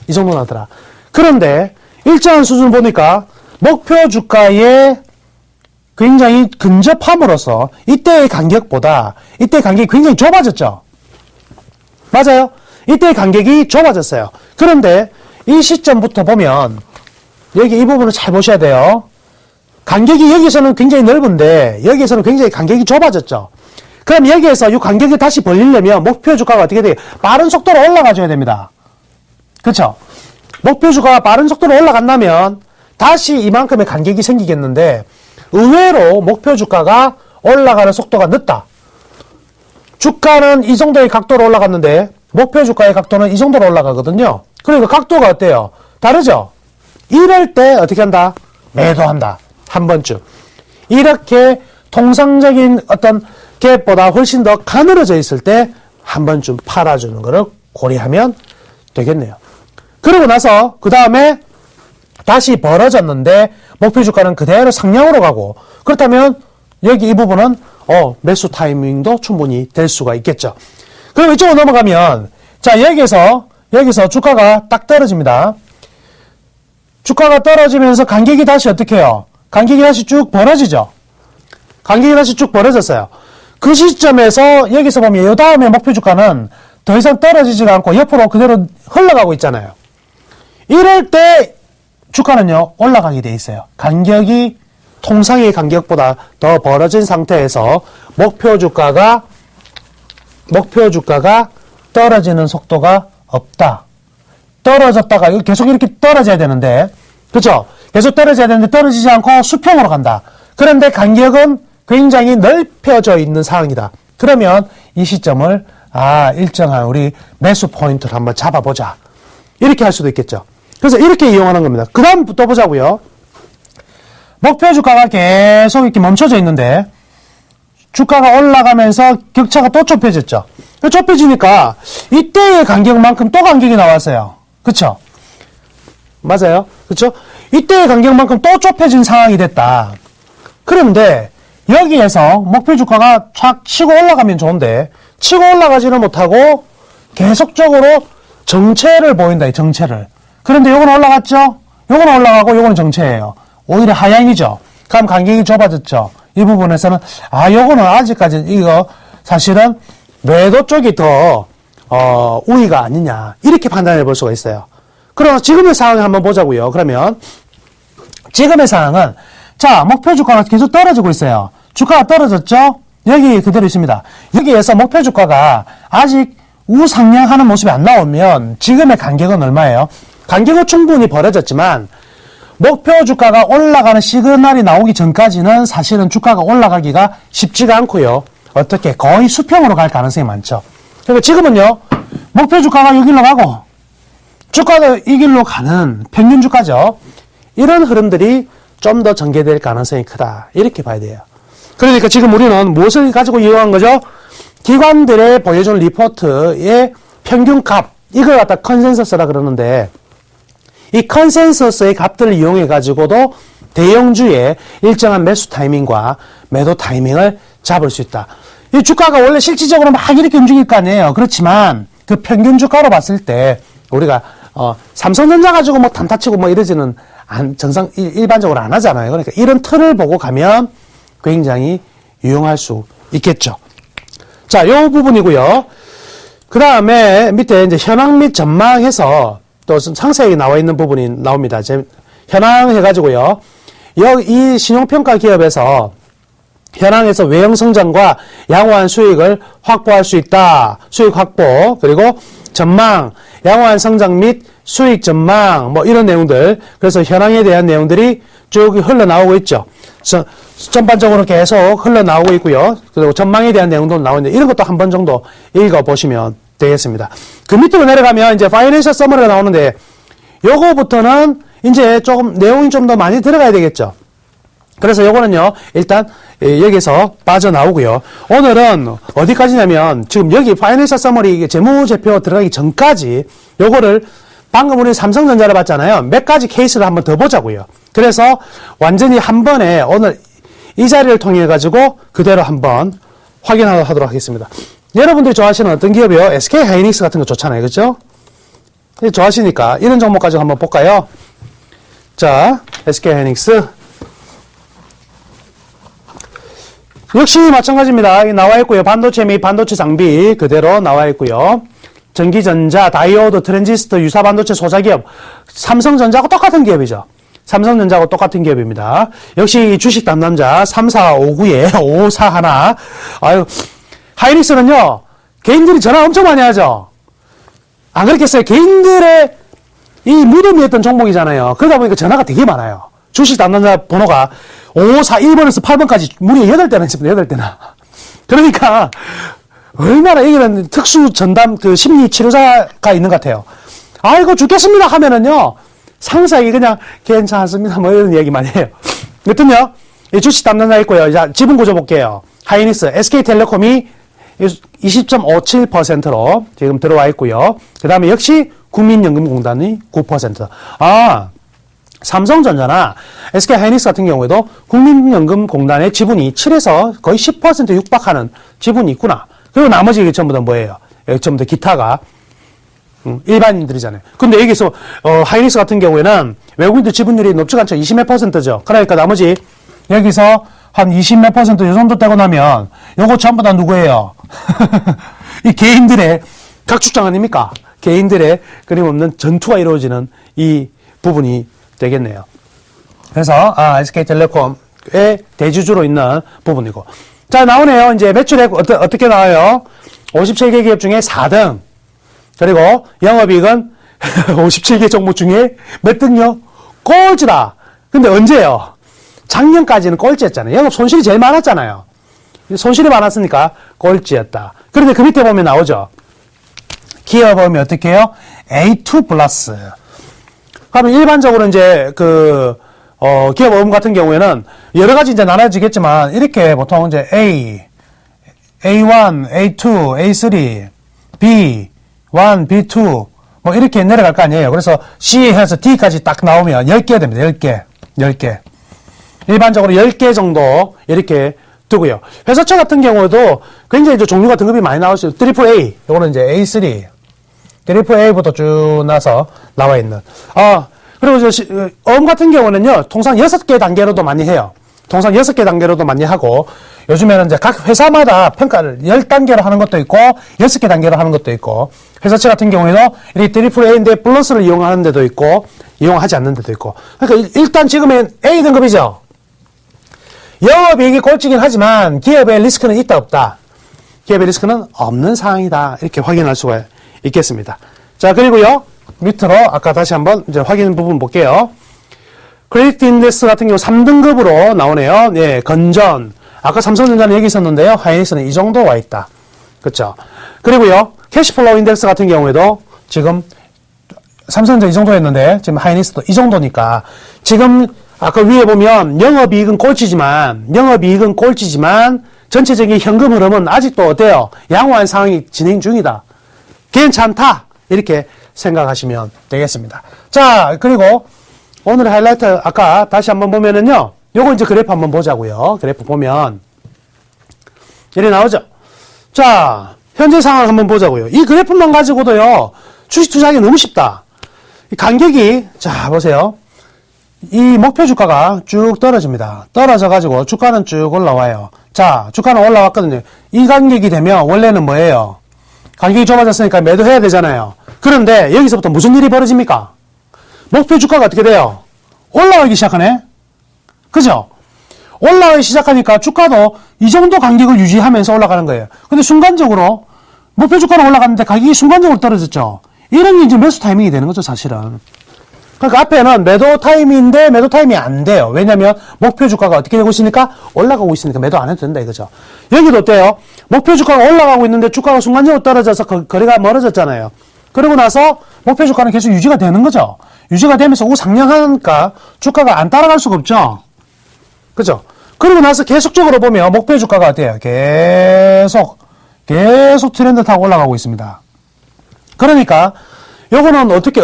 이 정도 나더라. 그런데 일정한 수준 보니까 목표 주가에 굉장히 근접함으로써 이때의 간격보다 이때의 간격이 굉장히 좁아졌죠. 맞아요. 이때의 간격이 좁아졌어요. 그런데 이 시점부터 보면 여기 이 부분을 잘 보셔야 돼요. 간격이 여기서는 굉장히 넓은데 여기에서는 굉장히 간격이 좁아졌죠. 그럼 여기에서 이 간격을 다시 벌리려면 목표 주가가 어떻게 돼요? 빠른 속도로 올라가줘야 됩니다. 그렇죠? 목표 주가가 빠른 속도로 올라간다면 다시 이만큼의 간격이 생기겠는데 의외로 목표 주가가 올라가는 속도가 늦다. 주가는 이 정도의 각도로 올라갔는데 목표 주가의 각도는 이 정도로 올라가거든요. 그러니까 각도가 어때요? 다르죠? 이럴 때 어떻게 한다? 매도한다. 한 번쯤. 이렇게 통상적인 어떤 갭보다 훨씬 더 가늘어져 있을 때 한 번쯤 팔아주는 것을 고려하면 되겠네요. 그러고 나서 그 다음에 다시 벌어졌는데 목표 주가는 그대로 상향으로 가고, 그렇다면 여기 이 부분은 매수 타이밍도 충분히 될 수가 있겠죠. 그럼 이쪽으로 넘어가면, 자, 여기서 주가가 딱 떨어집니다. 주가가 떨어지면서 간격이 다시 어떻게 해요? 간격이 다시 쭉 벌어지죠. 간격이 다시 쭉 벌어졌어요. 그 시점에서 여기서 보면 이 다음에 목표 주가는 더 이상 떨어지지가 않고 옆으로 그대로 흘러가고 있잖아요. 이럴 때 주가는요, 올라가게 돼 있어요. 간격이 통상의 간격보다 더 벌어진 상태에서 목표 주가가 떨어지는 속도가 없다. 떨어졌다가 계속 이렇게 떨어져야 되는데, 그렇죠? 계속 떨어져야 되는데 떨어지지 않고 수평으로 간다. 그런데 간격은 굉장히 넓혀져 있는 상황이다. 그러면 이 시점을 일정한 우리 매수 포인트를 한번 잡아보자. 이렇게 할 수도 있겠죠. 그래서 이렇게 이용하는 겁니다. 그 다음 또 보자고요. 목표 주가가 계속 이렇게 멈춰져 있는데 주가가 올라가면서 격차가 또 좁혀졌죠. 좁혀지니까 이때의 간격만큼 또 간격이 나왔어요. 그쵸? 맞아요. 그쵸? 이때의 간격만큼 또 좁혀진 상황이 됐다. 그런데 여기에서 목표 주가가 촥 치고 올라가면 좋은데 치고 올라가지는 못하고 계속적으로 정체를 보인다. 이 정체를. 그런데 요거는 올라갔죠? 요거는 올라가고 요거는 정체예요. 오히려 하향이죠. 그럼 간격이 좁아졌죠. 이 부분에서는 요거는 아직까지 이거 사실은 매도 쪽이 더 우위가 아니냐 이렇게 판단해 볼 수가 있어요. 그럼 지금의 상황을 한번 보자고요. 그러면 지금의 상황은 자, 목표 주가가 계속 떨어지고 있어요. 주가가 떨어졌죠? 여기 그대로 있습니다. 여기에서 목표 주가가 아직 우상향하는 모습이 안 나오면 지금의 간격은 얼마예요? 간격은 충분히 벌어졌지만 목표 주가가 올라가는 시그널이 나오기 전까지는 사실은 주가가 올라가기가 쉽지가 않고요. 어떻게 거의 수평으로 갈 가능성이 많죠. 그러니까 지금은요. 목표 주가가 이 길로 가고 주가도 이 길로 가는 평균 주가죠. 이런 흐름들이 좀 더 전개될 가능성이 크다. 이렇게 봐야 돼요. 그러니까 지금 우리는 무엇을 가지고 이용한 거죠? 기관들의 보여준 리포트의 평균값, 이걸 갖다 컨센서스라 그러는데 이 컨센서스의 값들을 이용해 가지고도 대형주의 일정한 매수 타이밍과 매도 타이밍을 잡을 수 있다. 이 주가가 원래 실질적으로 막 이렇게 움직일 거 아니에요. 그렇지만 그 평균 주가로 봤을 때 우리가 삼성전자 가지고 뭐 단타 치고 뭐 이러지는 일반적으로 안 하잖아요. 그러니까 이런 틀을 보고 가면 굉장히 유용할 수 있겠죠. 자, 요 부분이고요. 그 다음에 밑에 이제 현황 및 전망해서 또 상세하게 나와 있는 부분이 나옵니다. 현황 해가지고요. 이 신용평가 기업에서 현황에서 외형 성장과 양호한 수익을 확보할 수 있다. 수익 확보. 그리고 전망, 양호한 성장 및 수익 전망, 뭐 이런 내용들. 그래서 현황에 대한 내용들이 쭉 흘러나오고 있죠. 전반적으로 계속 흘러나오고 있고요. 그리고 전망에 대한 내용도 나오는데 이런 것도 한 번 정도 읽어보시면 되겠습니다. 그 밑으로 내려가면 이제 파이낸셜 서머리가 나오는데 요거부터는 이제 조금 내용이 좀 더 많이 들어가야 되겠죠. 그래서 요거는요, 일단 여기서 빠져나오고요. 오늘은 어디까지냐면 지금 여기 파이낸셜 서머리 재무제표 들어가기 전까지 요거를 방금 우리 삼성전자를 봤잖아요. 몇 가지 케이스를 한번 더 보자고요. 그래서 완전히 한 번에 오늘 이 자리를 통해 가지고 그대로 한번 확인하도록 하겠습니다. 여러분들이 좋아하시는 어떤 기업이요? SK 하이닉스 같은 거 좋잖아요. 그죠? 좋아하시니까 이런 종목 가지고 한번 볼까요? 자, SK 하이닉스. 역시 마찬가지입니다. 나와 있고요. 반도체 및 반도체 장비 그대로 나와 있고요. 전기전자, 다이오드, 트랜지스터, 유사 반도체 소자기업. 삼성전자하고 똑같은 기업이죠. 삼성전자하고 똑같은 기업입니다. 역시 주식 담당자 3459에 5541. 아유, 하이닉스는요, 개인들이 전화 엄청 많이 하죠. 안 그렇겠어요? 개인들의 이 무덤이었던 종목이잖아요. 그러다 보니까 전화가 되게 많아요. 주식 담당자 번호가 5541번에서 8번까지 무려 8대나 있습니다. 8대나. 그러니까, 얼마나 여기는 특수 전담 심리 치료자가 있는 것 같아요. 아이고, 죽겠습니다 하면은요, 상사에게 그냥 괜찮습니다. 뭐 이런 얘기만 해요. 여튼요, 이 주식 담당자 있고요. 자, 지분 구조 볼게요. 하이닉스, SK텔레콤이 20.57%로 지금 들어와 있고요. 그 다음에 역시 국민연금공단이 9%. 삼성전자나 SK하이닉스 같은 경우에도 국민연금공단의 지분이 7에서 거의 10% 육박하는 지분이 있구나. 그리고 나머지 전부 다 뭐예요? 전부 다 기타가 일반인들이잖아요. 근데 여기서 하이닉스 같은 경우에는 외국인들 지분율이 높지가 않죠. 20몇 %죠. 그러니까 나머지 여기서 한 20몇 % 이 정도 떼고 나면 요거 전부 다 누구예요? 이 개인들의 각축장 아닙니까? 개인들의 끊임없는 전투가 이루어지는 이 부분이 되겠네요. 그래서 SK텔레콤의 대주주로 있는 부분이고. 자, 나오네요. 이제 매출액 어떻게 나와요? 57개 기업 중에 4등. 그리고 영업이익은 57개 종목 중에 몇 등요? 꼴찌다. 근데 언제요? 작년까지는 꼴찌였잖아요. 영업 손실이 제일 많았잖아요. 손실이 많았으니까 꼴찌였다. 그런데 그 밑에 보면 나오죠. 기업 보면 어떻게 해요? A2 플러스. 그러면 일반적으로 이제 기업 어음 같은 경우에는 여러 가지 이제 나눠지겠지만 이렇게 보통 이제 A1, A2, A3, B1, B2 뭐 이렇게 내려갈 거 아니에요. 그래서 C 해서 D까지 딱 나오면 10개 됩니다. 10개. 10개. 일반적으로 10개 정도 이렇게 두고요. 회사차 같은 경우에도 굉장히 이제 종류가 등급이 많이 나올 수 있어요. 트리플 A. 요거는 이제 A3. 트리플 A부터 쭉 나서 나와 있는. 그리고 어음 같은 경우는요, 통상 6개 단계로도 많이 해요. 통상 6개 단계로도 많이 하고, 요즘에는 이제 각 회사마다 평가를 10단계로 하는 것도 있고, 6개 단계로 하는 것도 있고, 회사채 같은 경우에도 이렇게 트리플 A인데 플러스를 이용하는 데도 있고, 이용하지 않는 데도 있고. 그러니까 일단 지금은 A 등급이죠. 영업이익이 꼴찌긴 하지만 기업의 리스크는 있다 없다. 기업의 리스크는 없는 상황이다. 이렇게 확인할 수가 있겠습니다. 자, 그리고요. 밑으로 아까 다시 한번 이제 확인 부분 볼게요. 크레디트 인덱스 같은 경우 3등급으로 나오네요. 예, 건전. 아까 삼성전자는 여기 있었는데요. 하이닉스는 이 정도 와 있다. 그렇죠? 그리고요. 캐시플로우 인덱스 같은 경우에도 지금 삼성전자 이 정도였는데 지금 하이닉스도 이 정도니까 지금 아까 위에 보면 영업이익은 꼴찌지만 전체적인 현금 흐름은 아직도 어때요? 양호한 상황이 진행 중이다. 괜찮다. 이렇게 생각하시면 되겠습니다. 자, 그리고 오늘의 하이라이트 아까 다시 한번 보면은요. 요거 이제 그래프 한번 보자고요. 그래프 보면 이래 나오죠. 자, 현재 상황 한번 보자고요. 이 그래프만 가지고도요. 주식 투자하기 너무 쉽다. 이 간격이 자, 보세요. 이 목표 주가가 쭉 떨어집니다. 떨어져 가지고 주가는 쭉 올라와요. 자, 주가는 올라왔거든요. 이 간격이 되면 원래는 뭐예요? 간격이 좁아졌으니까 매도해야 되잖아요. 그런데 여기서부터 무슨 일이 벌어집니까? 목표 주가가 어떻게 돼요? 올라가기 시작하네? 그죠? 올라가기 시작하니까 주가도 이 정도 간격을 유지하면서 올라가는 거예요. 근데 순간적으로 목표 주가는 올라갔는데 가격이 순간적으로 떨어졌죠. 이런 게 이제 매수 타이밍이 되는 거죠, 사실은. 그러니까 앞에는 매도 타이밍인데 매도 타이밍이 안 돼요. 왜냐면 목표 주가가 어떻게 되고 있으니까 올라가고 있으니까 매도 안 해도 된다 이거죠. 여기도 어때요? 목표 주가가 올라가고 있는데 주가가 순간적으로 떨어져서 거리가 멀어졌잖아요. 그러고 나서 목표 주가는 계속 유지가 되는 거죠. 유지가 되면서 우상향하니까 주가가 안 따라갈 수가 없죠. 그죠? 그러고 나서 계속적으로 보면 목표 주가가 어때요? 계속 트렌드 타고 올라가고 있습니다. 그러니까 요거는 어떻게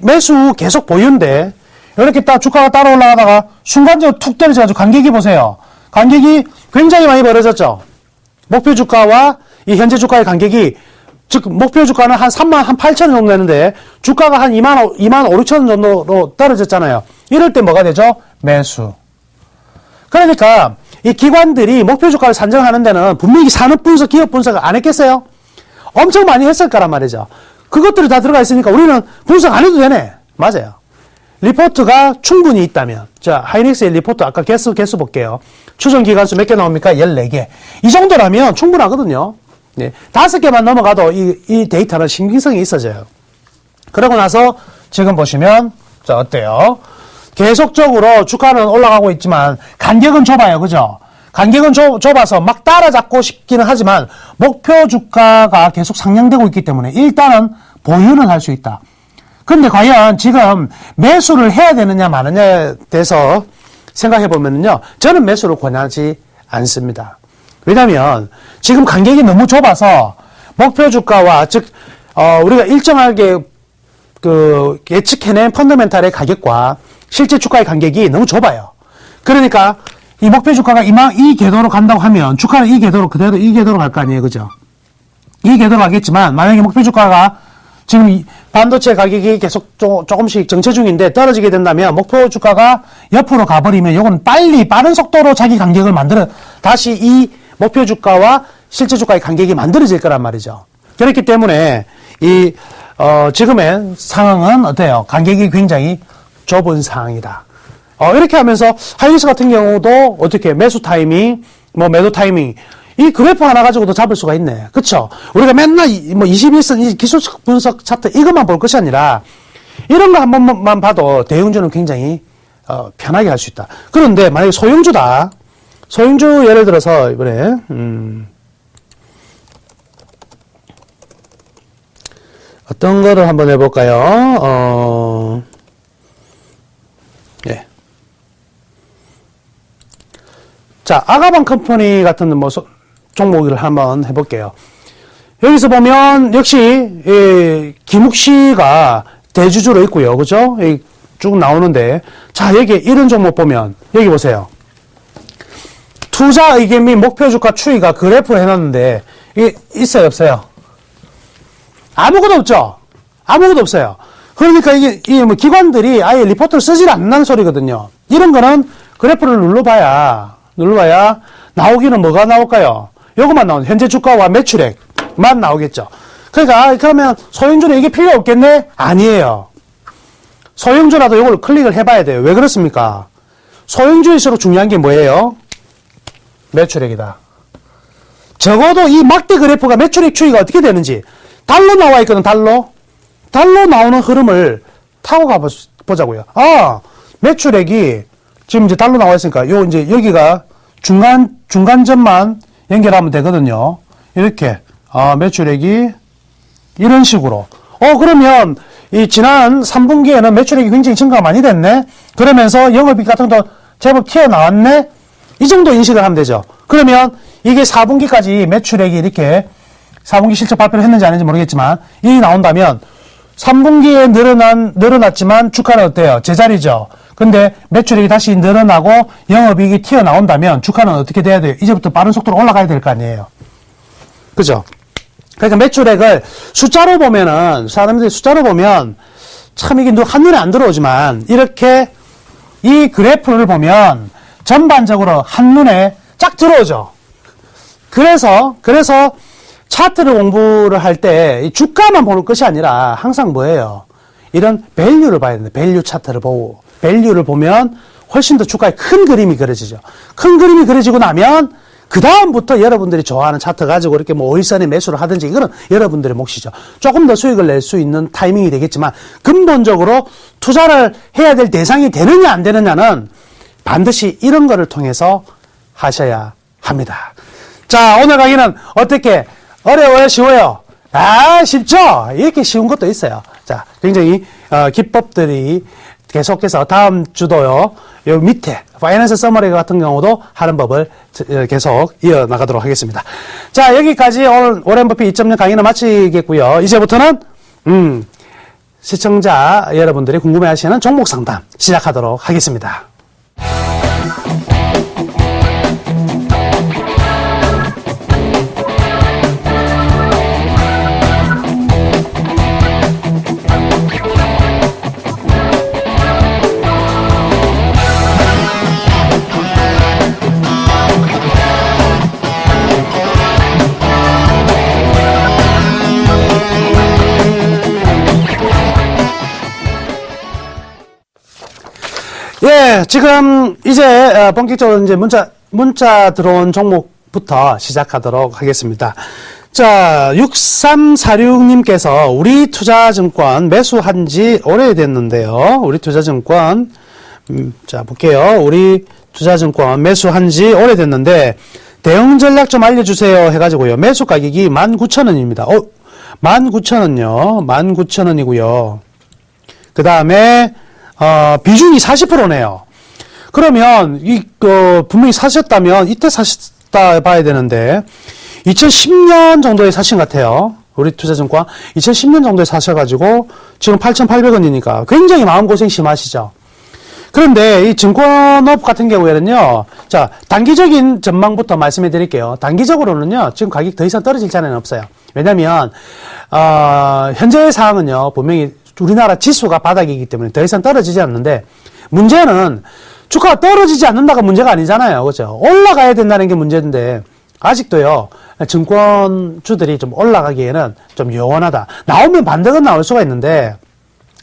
매수 계속 보유인데 이렇게 딱 주가가 따라 올라가다가 순간적으로 툭 떨어져가지고 간격이 보세요. 간격이 굉장히 많이 벌어졌죠. 목표 주가와 이 현재 주가의 간격이 즉 목표 주가는 한 38,000원 정도 되는데 주가가 한 2만 5, 6천 원 정도로 떨어졌잖아요. 이럴 때 뭐가 되죠? 매수. 그러니까 이 기관들이 목표 주가를 산정하는 데는 분명히 산업 분석, 기업 분석을 안 했겠어요? 엄청 많이 했을 거란 말이죠. 그것들이 다 들어가 있으니까 우리는 분석 안 해도 되네. 맞아요. 리포트가 충분히 있다면. 자, 하이닉스의 리포트 아까 개수 볼게요. 추정 기관수 몇 개 나옵니까? 14개. 이 정도라면 충분하거든요. 네. 5개만 넘어가도 이 데이터는 신빙성이 있어져요. 그러고 나서 지금 보시면, 자, 어때요? 계속적으로 주가는 올라가고 있지만 간격은 좁아요. 그죠? 간격은 좁아서 막 따라잡고 싶기는 하지만 목표 주가가 계속 상향되고 있기 때문에 일단은 보유는 할 수 있다. 근데 과연 지금 매수를 해야 되느냐 마느냐에 대해서 생각해 보면요. 저는 매수를 권하지 않습니다. 왜냐면 지금 간격이 너무 좁아서 목표 주가와 즉 우리가 일정하게 예측해낸 펀더멘탈의 가격과 실제 주가의 간격이 너무 좁아요. 그러니까 이 목표 주가가 이 궤도로 간다고 하면 주가는 이 궤도로 그대로 이 궤도로 갈 거 아니에요. 그죠? 이 궤도로 가겠지만 만약에 목표 주가가 지금 반도체 가격이 계속 조금씩 정체 중인데 떨어지게 된다면 목표 주가가 옆으로 가버리면 이건 빠른 속도로 자기 간격을 다시 이 목표 주가와 실제 주가의 간격이 만들어질 거란 말이죠. 그렇기 때문에 지금의 상황은 어때요? 간격이 굉장히 좁은 상황이다. 이렇게 하면서 하이닉스 같은 경우도 어떻게 매수 타이밍, 매도 타이밍 이 그래프 하나 가지고도 잡을 수가 있네. 그쵸? 우리가 맨날 21선 기술적 분석 차트 이것만 볼 것이 아니라 이런 거 한 번만 봐도 대형주는 굉장히 편하게 할 수 있다. 그런데 만약에 소형주다. 소형주 예를 들어서 이번에 어떤 거를 한번 해볼까요? 예. 자, 아가방 컴퍼니 같은 종목을 한번 해볼게요. 여기서 보면 역시 김욱 씨가 대주주로 있고요. 그죠? 쭉 나오는데 자, 여기 이런 종목 보면 여기 보세요. 투자 의견 및 목표 주가 추이가 그래프를 해놨는데 이게 있어요, 없어요? 아무것도 없죠? 아무것도 없어요. 그러니까 이게 뭐 기관들이 아예 리포트를 쓰질 않는 소리거든요. 이런 거는 그래프를 눌러봐야 나오기는 뭐가 나올까요? 요것만 나오는 현재 주가와 매출액만 나오겠죠. 그러니까 그러면 소형주는 이게 필요 없겠네? 아니에요. 소형주라도 이걸 클릭을 해봐야 돼요. 왜 그렇습니까? 소형주일수록 중요한 게 뭐예요? 매출액이다. 적어도 이 막대 그래프가 매출액 추이가 어떻게 되는지 달러 나와 있거든. 달러 나오는 흐름을 타고 가보자고요. 아, 매출액이 지금 이제 달러 나와 있으니까 요 이제 여기가 중간점만 연결하면 되거든요. 이렇게 매출액이 이런 식으로. 그러면 이 지난 3분기에는 매출액이 굉장히 증가가 많이 됐네. 그러면서 영업이익 같은 것도 제법 튀어나왔네. 이 정도 인식을 하면 되죠. 그러면 이게 4분기까지 매출액이 이렇게 4분기 실적 발표를 했는지 안 했는지 모르겠지만 이 나온다면 3분기에 늘어났지만 주가는 어때요? 제자리죠. 근데 매출액이 다시 늘어나고 영업이익이 튀어나온다면 주가는 어떻게 돼야 돼요? 이제부터 빠른 속도로 올라가야 될 거 아니에요. 그죠? 그러니까 매출액을 숫자로 보면은, 사람들이 숫자로 보면 참 이게 한눈에 안 들어오지만 이렇게 이 그래프를 보면 전반적으로 한눈에 쫙 들어오죠. 그래서 차트를 공부를 할 때 주가만 보는 것이 아니라 항상 뭐예요? 이런 밸류를 봐야 되는데 밸류 차트를 보고 밸류를 보면 훨씬 더 주가에 큰 그림이 그려지죠. 큰 그림이 그려지고 나면 그 다음부터 여러분들이 좋아하는 차트 가지고 이렇게 뭐 일선에 매수를 하든지 이거는 여러분들의 몫이죠. 조금 더 수익을 낼 수 있는 타이밍이 되겠지만 근본적으로 투자를 해야 될 대상이 되느냐 안 되느냐는 반드시 이런 거를 통해서 하셔야 합니다. 자, 오늘 강의는 어떻게 어려워요? 쉬워요? 쉽죠? 이렇게 쉬운 것도 있어요. 자, 굉장히 기법들이 계속해서 다음 주도요. 요 밑에 파이낸스 서머리 같은 경우도 하는 법을 계속 이어나가도록 하겠습니다. 자, 여기까지 오늘 오랜 버핏 2.0 강의는 마치겠고요. 이제부터는 시청자 여러분들이 궁금해하시는 종목 상담 시작하도록 하겠습니다. 예, 지금 이제 본격적으로 이제 문자 들어온 종목부터 시작하도록 하겠습니다. 자, 6346님께서 우리 투자증권 매수한 지 오래됐는데요. 우리 투자증권, 자, 볼게요. 우리 투자증권 매수한 지 오래됐는데 대응 전략 좀 알려주세요 해가지고요. 매수 가격이 19,000원입니다. 19,000원요. 19,000원이고요. 그 다음에 비중이 40%네요. 그러면, 분명히 사셨다면, 이때 사셨다 봐야 되는데, 2010년 정도에 사신 것 같아요. 우리 투자증권. 2010년 정도에 사셔가지고, 지금 8,800원이니까 굉장히 마음고생 심하시죠. 그런데 이 증권업 같은 경우에는요, 자, 단기적인 전망부터 말씀해 드릴게요. 단기적으로는요, 지금 가격 더 이상 떨어질 자는 없어요. 왜냐면, 현재의 상황은요, 분명히 우리나라 지수가 바닥이기 때문에 더 이상 떨어지지 않는데 문제는 주가가 떨어지지 않는다가 문제가 아니잖아요. 그렇죠? 올라가야 된다는 게 문제인데 아직도요. 증권주들이 좀 올라가기에는 좀 요원하다. 나오면 반등은 나올 수가 있는데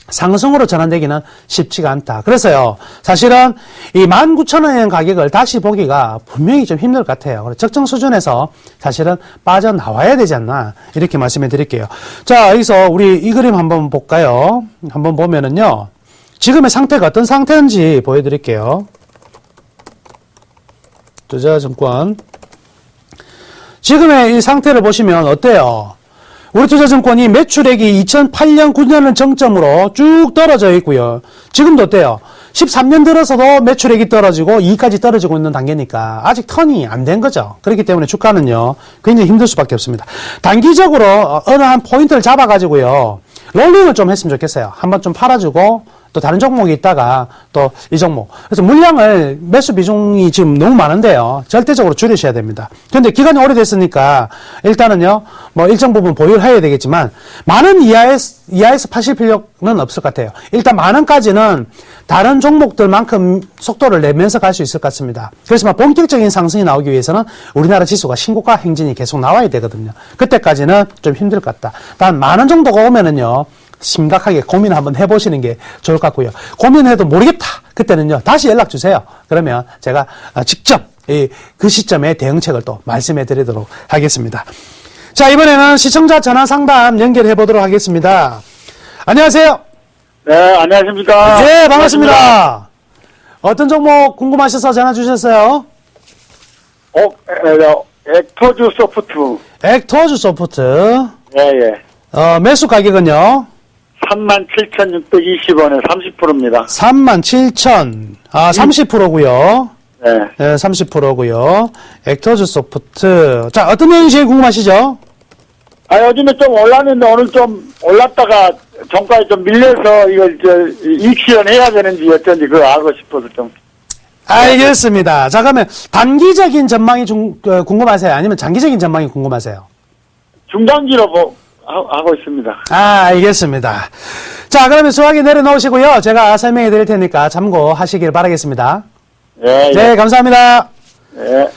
상승으로 전환되기는 쉽지가 않다. 그래서요. 사실은 이 19,000원의 가격을 다시 보기가 분명히 좀 힘들 것 같아요. 적정 수준에서 사실은 빠져나와야 되지 않나 이렇게 말씀해 드릴게요. 자, 여기서 우리 이 그림 한번 볼까요? 한번 보면은요. 지금의 상태가 어떤 상태인지 보여드릴게요. 투자증권. 지금의 이 상태를 보시면 어때요? 우리 투자증권이 매출액이 2008년, 9년을 정점으로 쭉 떨어져 있고요. 지금도 어때요? 13년 들어서도 매출액이 떨어지고 이익까지 떨어지고 있는 단계니까 아직 턴이 안 된 거죠. 그렇기 때문에 주가는요, 굉장히 힘들 수밖에 없습니다. 단기적으로 어느 한 포인트를 잡아가지고요, 롤링을 좀 했으면 좋겠어요. 한번 좀 팔아주고, 또 다른 종목이 있다가 또 이 종목. 그래서 물량을, 매수 비중이 지금 너무 많은데요. 절대적으로 줄이셔야 됩니다. 그런데 기간이 오래됐으니까 일단은요, 뭐 일정 부분 보유를 해야 되겠지만, 만원 이하에서 파실 필요는 없을 것 같아요. 일단 만원까지는 다른 종목들만큼 속도를 내면서 갈 수 있을 것 같습니다. 그렇지만 본격적인 상승이 나오기 위해서는 우리나라 지수가 신고가 행진이 계속 나와야 되거든요. 그때까지는 좀 힘들 것 같다. 단 만원 정도가 오면은요, 심각하게 고민 한번 해보시는 게 좋을 것 같고요. 고민해도 모르겠다. 그때는요, 다시 연락 주세요. 그러면 제가 직접 그 시점에 대응책을 또 말씀해 드리도록 하겠습니다. 자, 이번에는 시청자 전화 상담 연결해 보도록 하겠습니다. 안녕하세요. 네, 안녕하십니까. 네, 반갑습니다. 어떤 종목 궁금하셔서 전화 주셨어요? 액터즈 소프트. 액터즈 소프트. 예, 예. 매수 가격은요? 37,620원에 30%입니다. 37,000. 30%고요. 네. 네, 30%고요. 액터즈 소프트. 자, 어떤 내용이 제일 궁금하시죠? 요즘에 좀 올랐는데 오늘 좀 올랐다가 정가에 좀 밀려서 이걸 이익 실현해야 되는지 어쩐지 그거 알고 싶어서 좀. 알겠습니다. 자, 그러면 단기적인 전망이 궁금하세요? 아니면 장기적인 전망이 궁금하세요? 중장기로 하고 있습니다. 알겠습니다. 자, 그러면 수학이 내려놓으시고요. 제가 설명해 드릴 테니까 참고하시길 바라겠습니다. 예, 네, 예. 감사합니다. 예.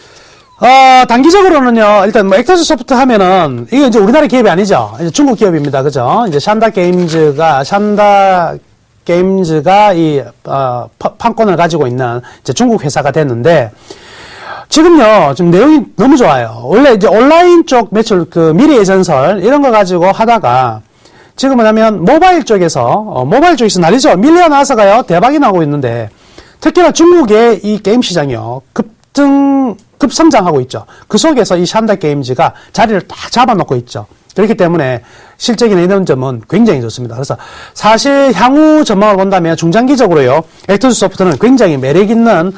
단기적으로는요, 일단 뭐 액터즈 소프트 하면은, 이거 이제 우리나라 기업이 아니죠. 이제 중국 기업입니다. 그죠? 이제 샨다 게임즈가 판권을 가지고 있는 이제 중국 회사가 됐는데, 지금요, 지금 내용이 너무 좋아요. 원래 이제 온라인 쪽 매출, 미래 예전설, 이런 거 가지고 하다가, 지금은 하면 모바일 쪽에서 난리죠. 밀려 나서가요, 대박이 나고 있는데, 특히나 중국의 이 게임 시장이요, 급성장하고 있죠. 그 속에서 이 샨다 게임즈가 자리를 딱 잡아놓고 있죠. 그렇기 때문에 실적이나 이런 점은 굉장히 좋습니다. 그래서 사실 향후 전망을 본다면 중장기적으로요, 액터즈 소프트는 굉장히 매력 있는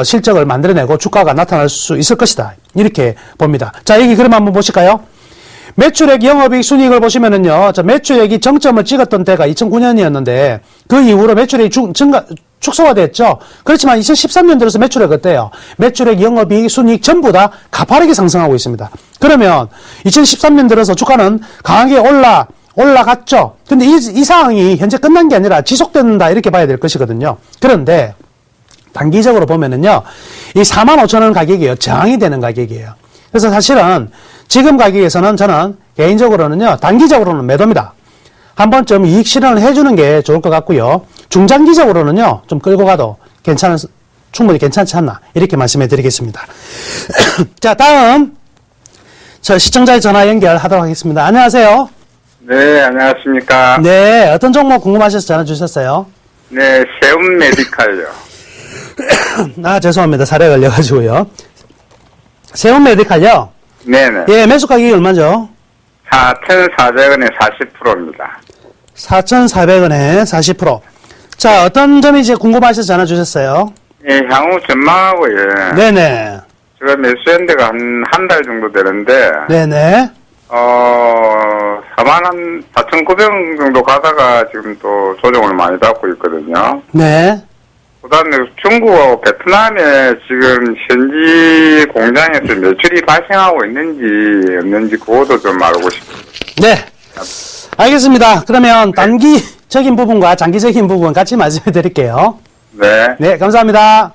실적을 만들어내고 주가가 나타날 수 있을 것이다. 이렇게 봅니다. 자, 여기 그럼 한번 보실까요? 매출액, 영업이익, 순이익을 보시면은요, 매출액이 정점을 찍었던 때가 2009년이었는데, 그 이후로 매출액이 축소가 됐죠. 그렇지만 2013년 들어서 매출액 어때요? 매출액, 영업이익, 순이익 전부 다 가파르게 상승하고 있습니다. 그러면 2013년 들어서 주가는 강하게 올라갔죠. 근데 이 상황이 현재 끝난 게 아니라 지속된다 이렇게 봐야 될 것이거든요. 그런데 단기적으로 보면은요, 이 45,000원 가격이요, 저항이 되는 가격이에요. 그래서 사실은 지금 가격에서는 저는 개인적으로는요, 단기적으로는 매도입니다. 한 번쯤 이익 실현을 해주는 게 좋을 것 같고요. 중장기적으로는요, 좀 끌고 가도 충분히 괜찮지 않나, 이렇게 말씀해 드리겠습니다. 자, 다음, 저 시청자의 전화 연결하도록 하겠습니다. 안녕하세요. 네, 안녕하십니까. 네, 어떤 종목 궁금하셔서 전화 주셨어요? 네, 세움 메디칼요. 죄송합니다. 사례 걸려가지고요. 세움 메디칼요? 네네. 예, 매수 가격이 얼마죠? 4,400원에 40%입니다. 4,400원에 40%. 자, 어떤 점이 이제 궁금하셔서 전화 주셨어요? 예, 향후 전망하고요. 네네. 제가 매수한 데가 한 달 정도 되는데, 네네. 4,900원 정도 가다가 지금 또 조정을 많이 받고 있거든요. 네. 그 다음에 중국하고 베트남에 지금 현지 공장에서 매출이 발생하고 있는지 없는지 그것도 좀 알고 싶습니다. 네. 알겠습니다. 그러면 단기적인 부분과 장기적인 부분 같이 말씀해 드릴게요. 네. 네, 감사합니다.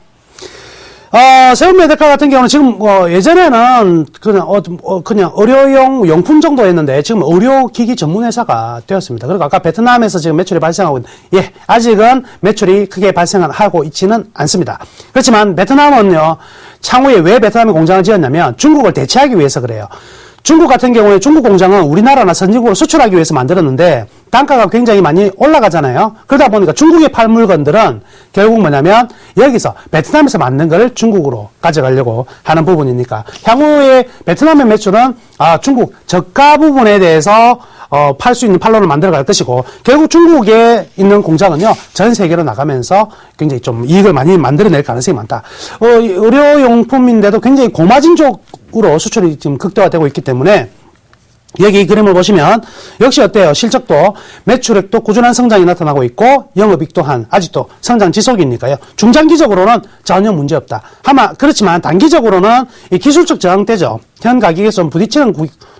세움 메디칼 같은 경우는 지금, 예전에는 그냥 의료용 용품 정도였는데 지금 의료기기 전문 회사가 되었습니다. 그리고 아까 베트남에서 지금 매출이 발생하고 있는데, 아직은 매출이 크게 발생하고 있지는 않습니다. 그렇지만 베트남은요, 창후에 왜 베트남에 공장을 지었냐면 중국을 대체하기 위해서 그래요. 중국 같은 경우에 중국 공장은 우리나라나 선진국으로 수출하기 위해서 만들었는데 단가가 굉장히 많이 올라가잖아요. 그러다 보니까 중국에 팔 물건들은 결국 뭐냐면 여기서 베트남에서 만든 걸 중국으로 가져가려고 하는 부분이니까 향후에 베트남의 매출은 중국 저가 부분에 대해서 팔 수 있는 판로를 만들어 갈 것이고 결국 중국에 있는 공장은요 전 세계로 나가면서 굉장히 좀 이익을 많이 만들어낼 가능성이 많다. 의료용품인데도 굉장히 고마진 쪽으로 수출이 지금 극대화되고 있기 때문에 여기 이 그림을 보시면 역시 어때요? 실적도 매출액도 꾸준한 성장이 나타나고 있고 영업이익 또한 아직도 성장 지속이니까요. 중장기적으로는 전혀 문제 없다. 그렇지만 단기적으로는 이 기술적 저항대죠. 현 가격에 좀 부딪히는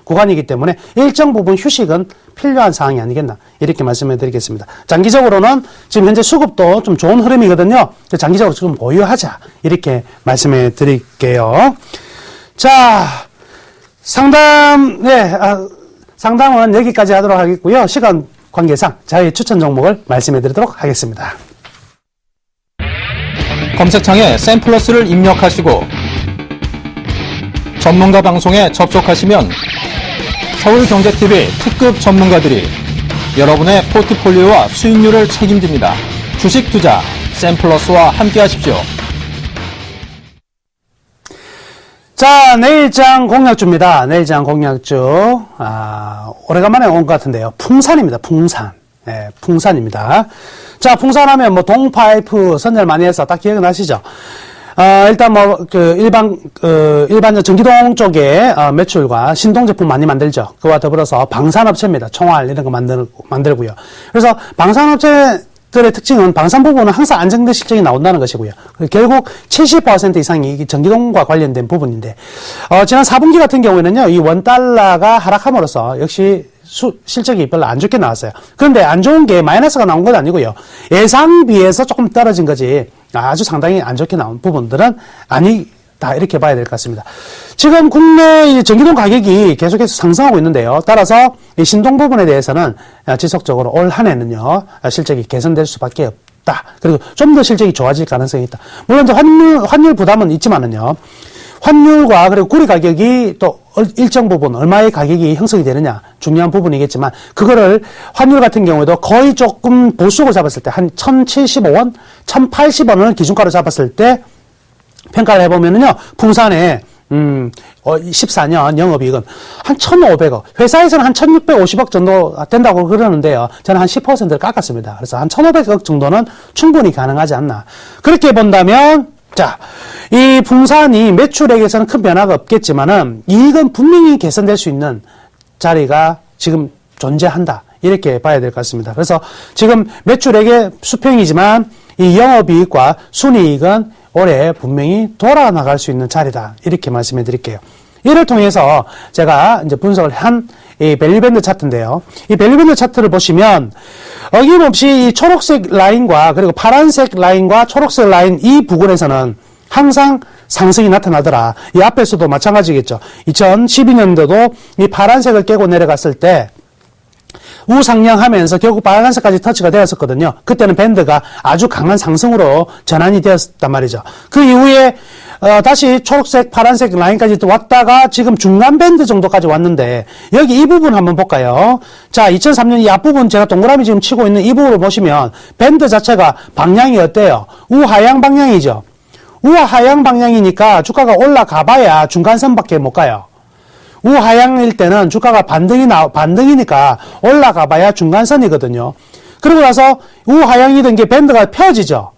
구간이기 때문에 일정 부분 휴식은 필요한 상황이 아니겠나 이렇게 말씀해 드리겠습니다. 장기적으로는 지금 현재 수급도 좀 좋은 흐름이거든요. 장기적으로 지금 보유하자 이렇게 말씀해 드릴게요. 자, 상담은 여기까지 하도록 하겠고요. 시간 관계상 저희 추천 종목을 말씀해 드리도록 하겠습니다. 검색창에 샘플러스를 입력하시고 전문가 방송에 접속하시면 서울경제TV 특급 전문가들이 여러분의 포트폴리오와 수익률을 책임집니다. 주식 투자 샘플러스와 함께 하십시오. 자, 내일장 공략주입니다. 내일장 공략주. 오래간만에 온 것 같은데요. 풍산입니다. 풍산. 네, 풍산입니다. 자, 풍산하면 뭐 동파이프 선열 많이 해서 딱 기억나시죠? 일단 일반 전기동 쪽에 매출과 신동 제품 많이 만들죠. 그와 더불어서 방산업체입니다. 총알 이런 거 만들고요. 그래서 방산업체들의 특징은 방산 부분은 항상 안정된 실적이 나온다는 것이고요. 결국 70% 이상이 이 전기동과 관련된 부분인데, 지난 4분기 같은 경우에는요, 이 원달러가 하락함으로써 역시 실적이 별로 안 좋게 나왔어요. 그런데 안 좋은 게 마이너스가 나온 건 아니고요. 예상 비해서 조금 떨어진 거지, 아주 상당히 안 좋게 나온 부분들은 아니다. 이렇게 봐야 될 것 같습니다. 지금 국내 전기동 가격이 계속해서 상승하고 있는데요. 따라서 이 신동 부분에 대해서는 지속적으로 올 한 해는요, 실적이 개선될 수밖에 없다. 그리고 좀 더 실적이 좋아질 가능성이 있다. 물론 환율 부담은 있지만은요. 환율과 그리고 구리 가격이 또 일정 부분 얼마의 가격이 형성이 되느냐 중요한 부분이겠지만 그거를 환율 같은 경우에도 거의 조금 보수적으로 잡았을 때 한 1,075원, 1,080원을 기준가로 잡았을 때 평가를 해보면은요 풍산에 14년 영업이익은 한 1,500억, 회사에서는 한 1,650억 정도 된다고 그러는데요. 저는 한 10%를 깎았습니다. 그래서 한 1,500억 정도는 충분히 가능하지 않나. 그렇게 본다면 자, 이 풍산이 매출액에서는 큰 변화가 없겠지만은 이익은 분명히 개선될 수 있는 자리가 지금 존재한다. 이렇게 봐야 될 것 같습니다. 그래서 지금 매출액의 수평이지만 이 영업이익과 순이익은 올해 분명히 돌아나갈 수 있는 자리다. 이렇게 말씀해 드릴게요. 이를 통해서 제가 이제 분석을 한 이 밸류밴드 차트인데요. 이 밸류밴드 차트를 보시면 어김없이 이 초록색 라인과 그리고 파란색 라인과 초록색 라인 이 부분에서는 항상 상승이 나타나더라. 이 앞에서도 마찬가지겠죠. 2012년도도 이 파란색을 깨고 내려갔을 때 우상향하면서 결국 빨간색까지 터치가 되었었거든요. 그때는 밴드가 아주 강한 상승으로 전환이 되었단 말이죠. 그 이후에 다시 초록색, 파란색 라인까지 또 왔다가 지금 중간 밴드 정도까지 왔는데 여기 이 부분 한번 볼까요? 자, 2003년 이 앞부분 제가 동그라미 지금 치고 있는 이 부분을 보시면 밴드 자체가 방향이 어때요? 우하향 방향이죠. 우하향 방향이니까 주가가 올라가 봐야 중간선밖에 못 가요. 우하향일 때는 주가가 반등이니까 올라가 봐야 중간선이거든요. 그러고 나서 우하향이던 게 밴드가 펴지죠.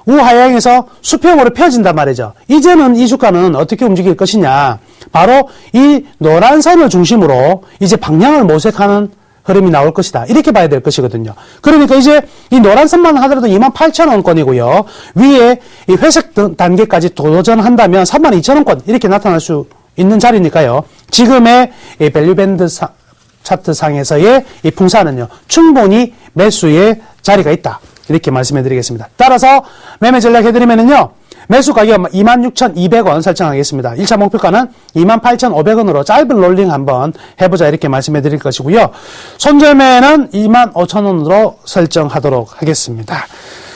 우하향에서 수평으로 펴진단 말이죠. 이제는 이 주가는 어떻게 움직일 것이냐. 바로 이 노란 선을 중심으로 이제 방향을 모색하는 흐름이 나올 것이다. 이렇게 봐야 될 것이거든요. 그러니까 이제 이 노란 선만 하더라도 28,000원권이고요. 위에 이 회색 단계까지 도전한다면 32,000원권 이렇게 나타날 수 있는 자리니까요. 지금의 이 밸류밴드 차트 상에서의 이 풍산은요. 충분히 매수의 자리가 있다. 이렇게 말씀해 드리겠습니다. 따라서 매매 전략 해드리면은요. 매수 가격 26,200원 설정하겠습니다. 1차 목표가는 28,500원으로 짧은 롤링 한번 해보자 이렇게 말씀해 드릴 것이고요. 손절매는 25,000원으로 설정하도록 하겠습니다.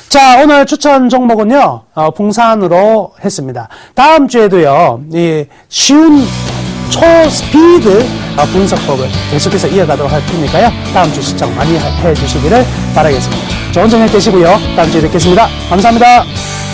자, 오늘 추천 종목은요, 풍산으로 했습니다. 다음 주에도요, 이 쉬운 초스피드 분석법을 계속해서 이어가도록 할 테니까요. 다음 주 시청 많이 해주시기를 바라겠습니다. 좋은 저녁 되시고요. 다음 주에 뵙겠습니다. 감사합니다.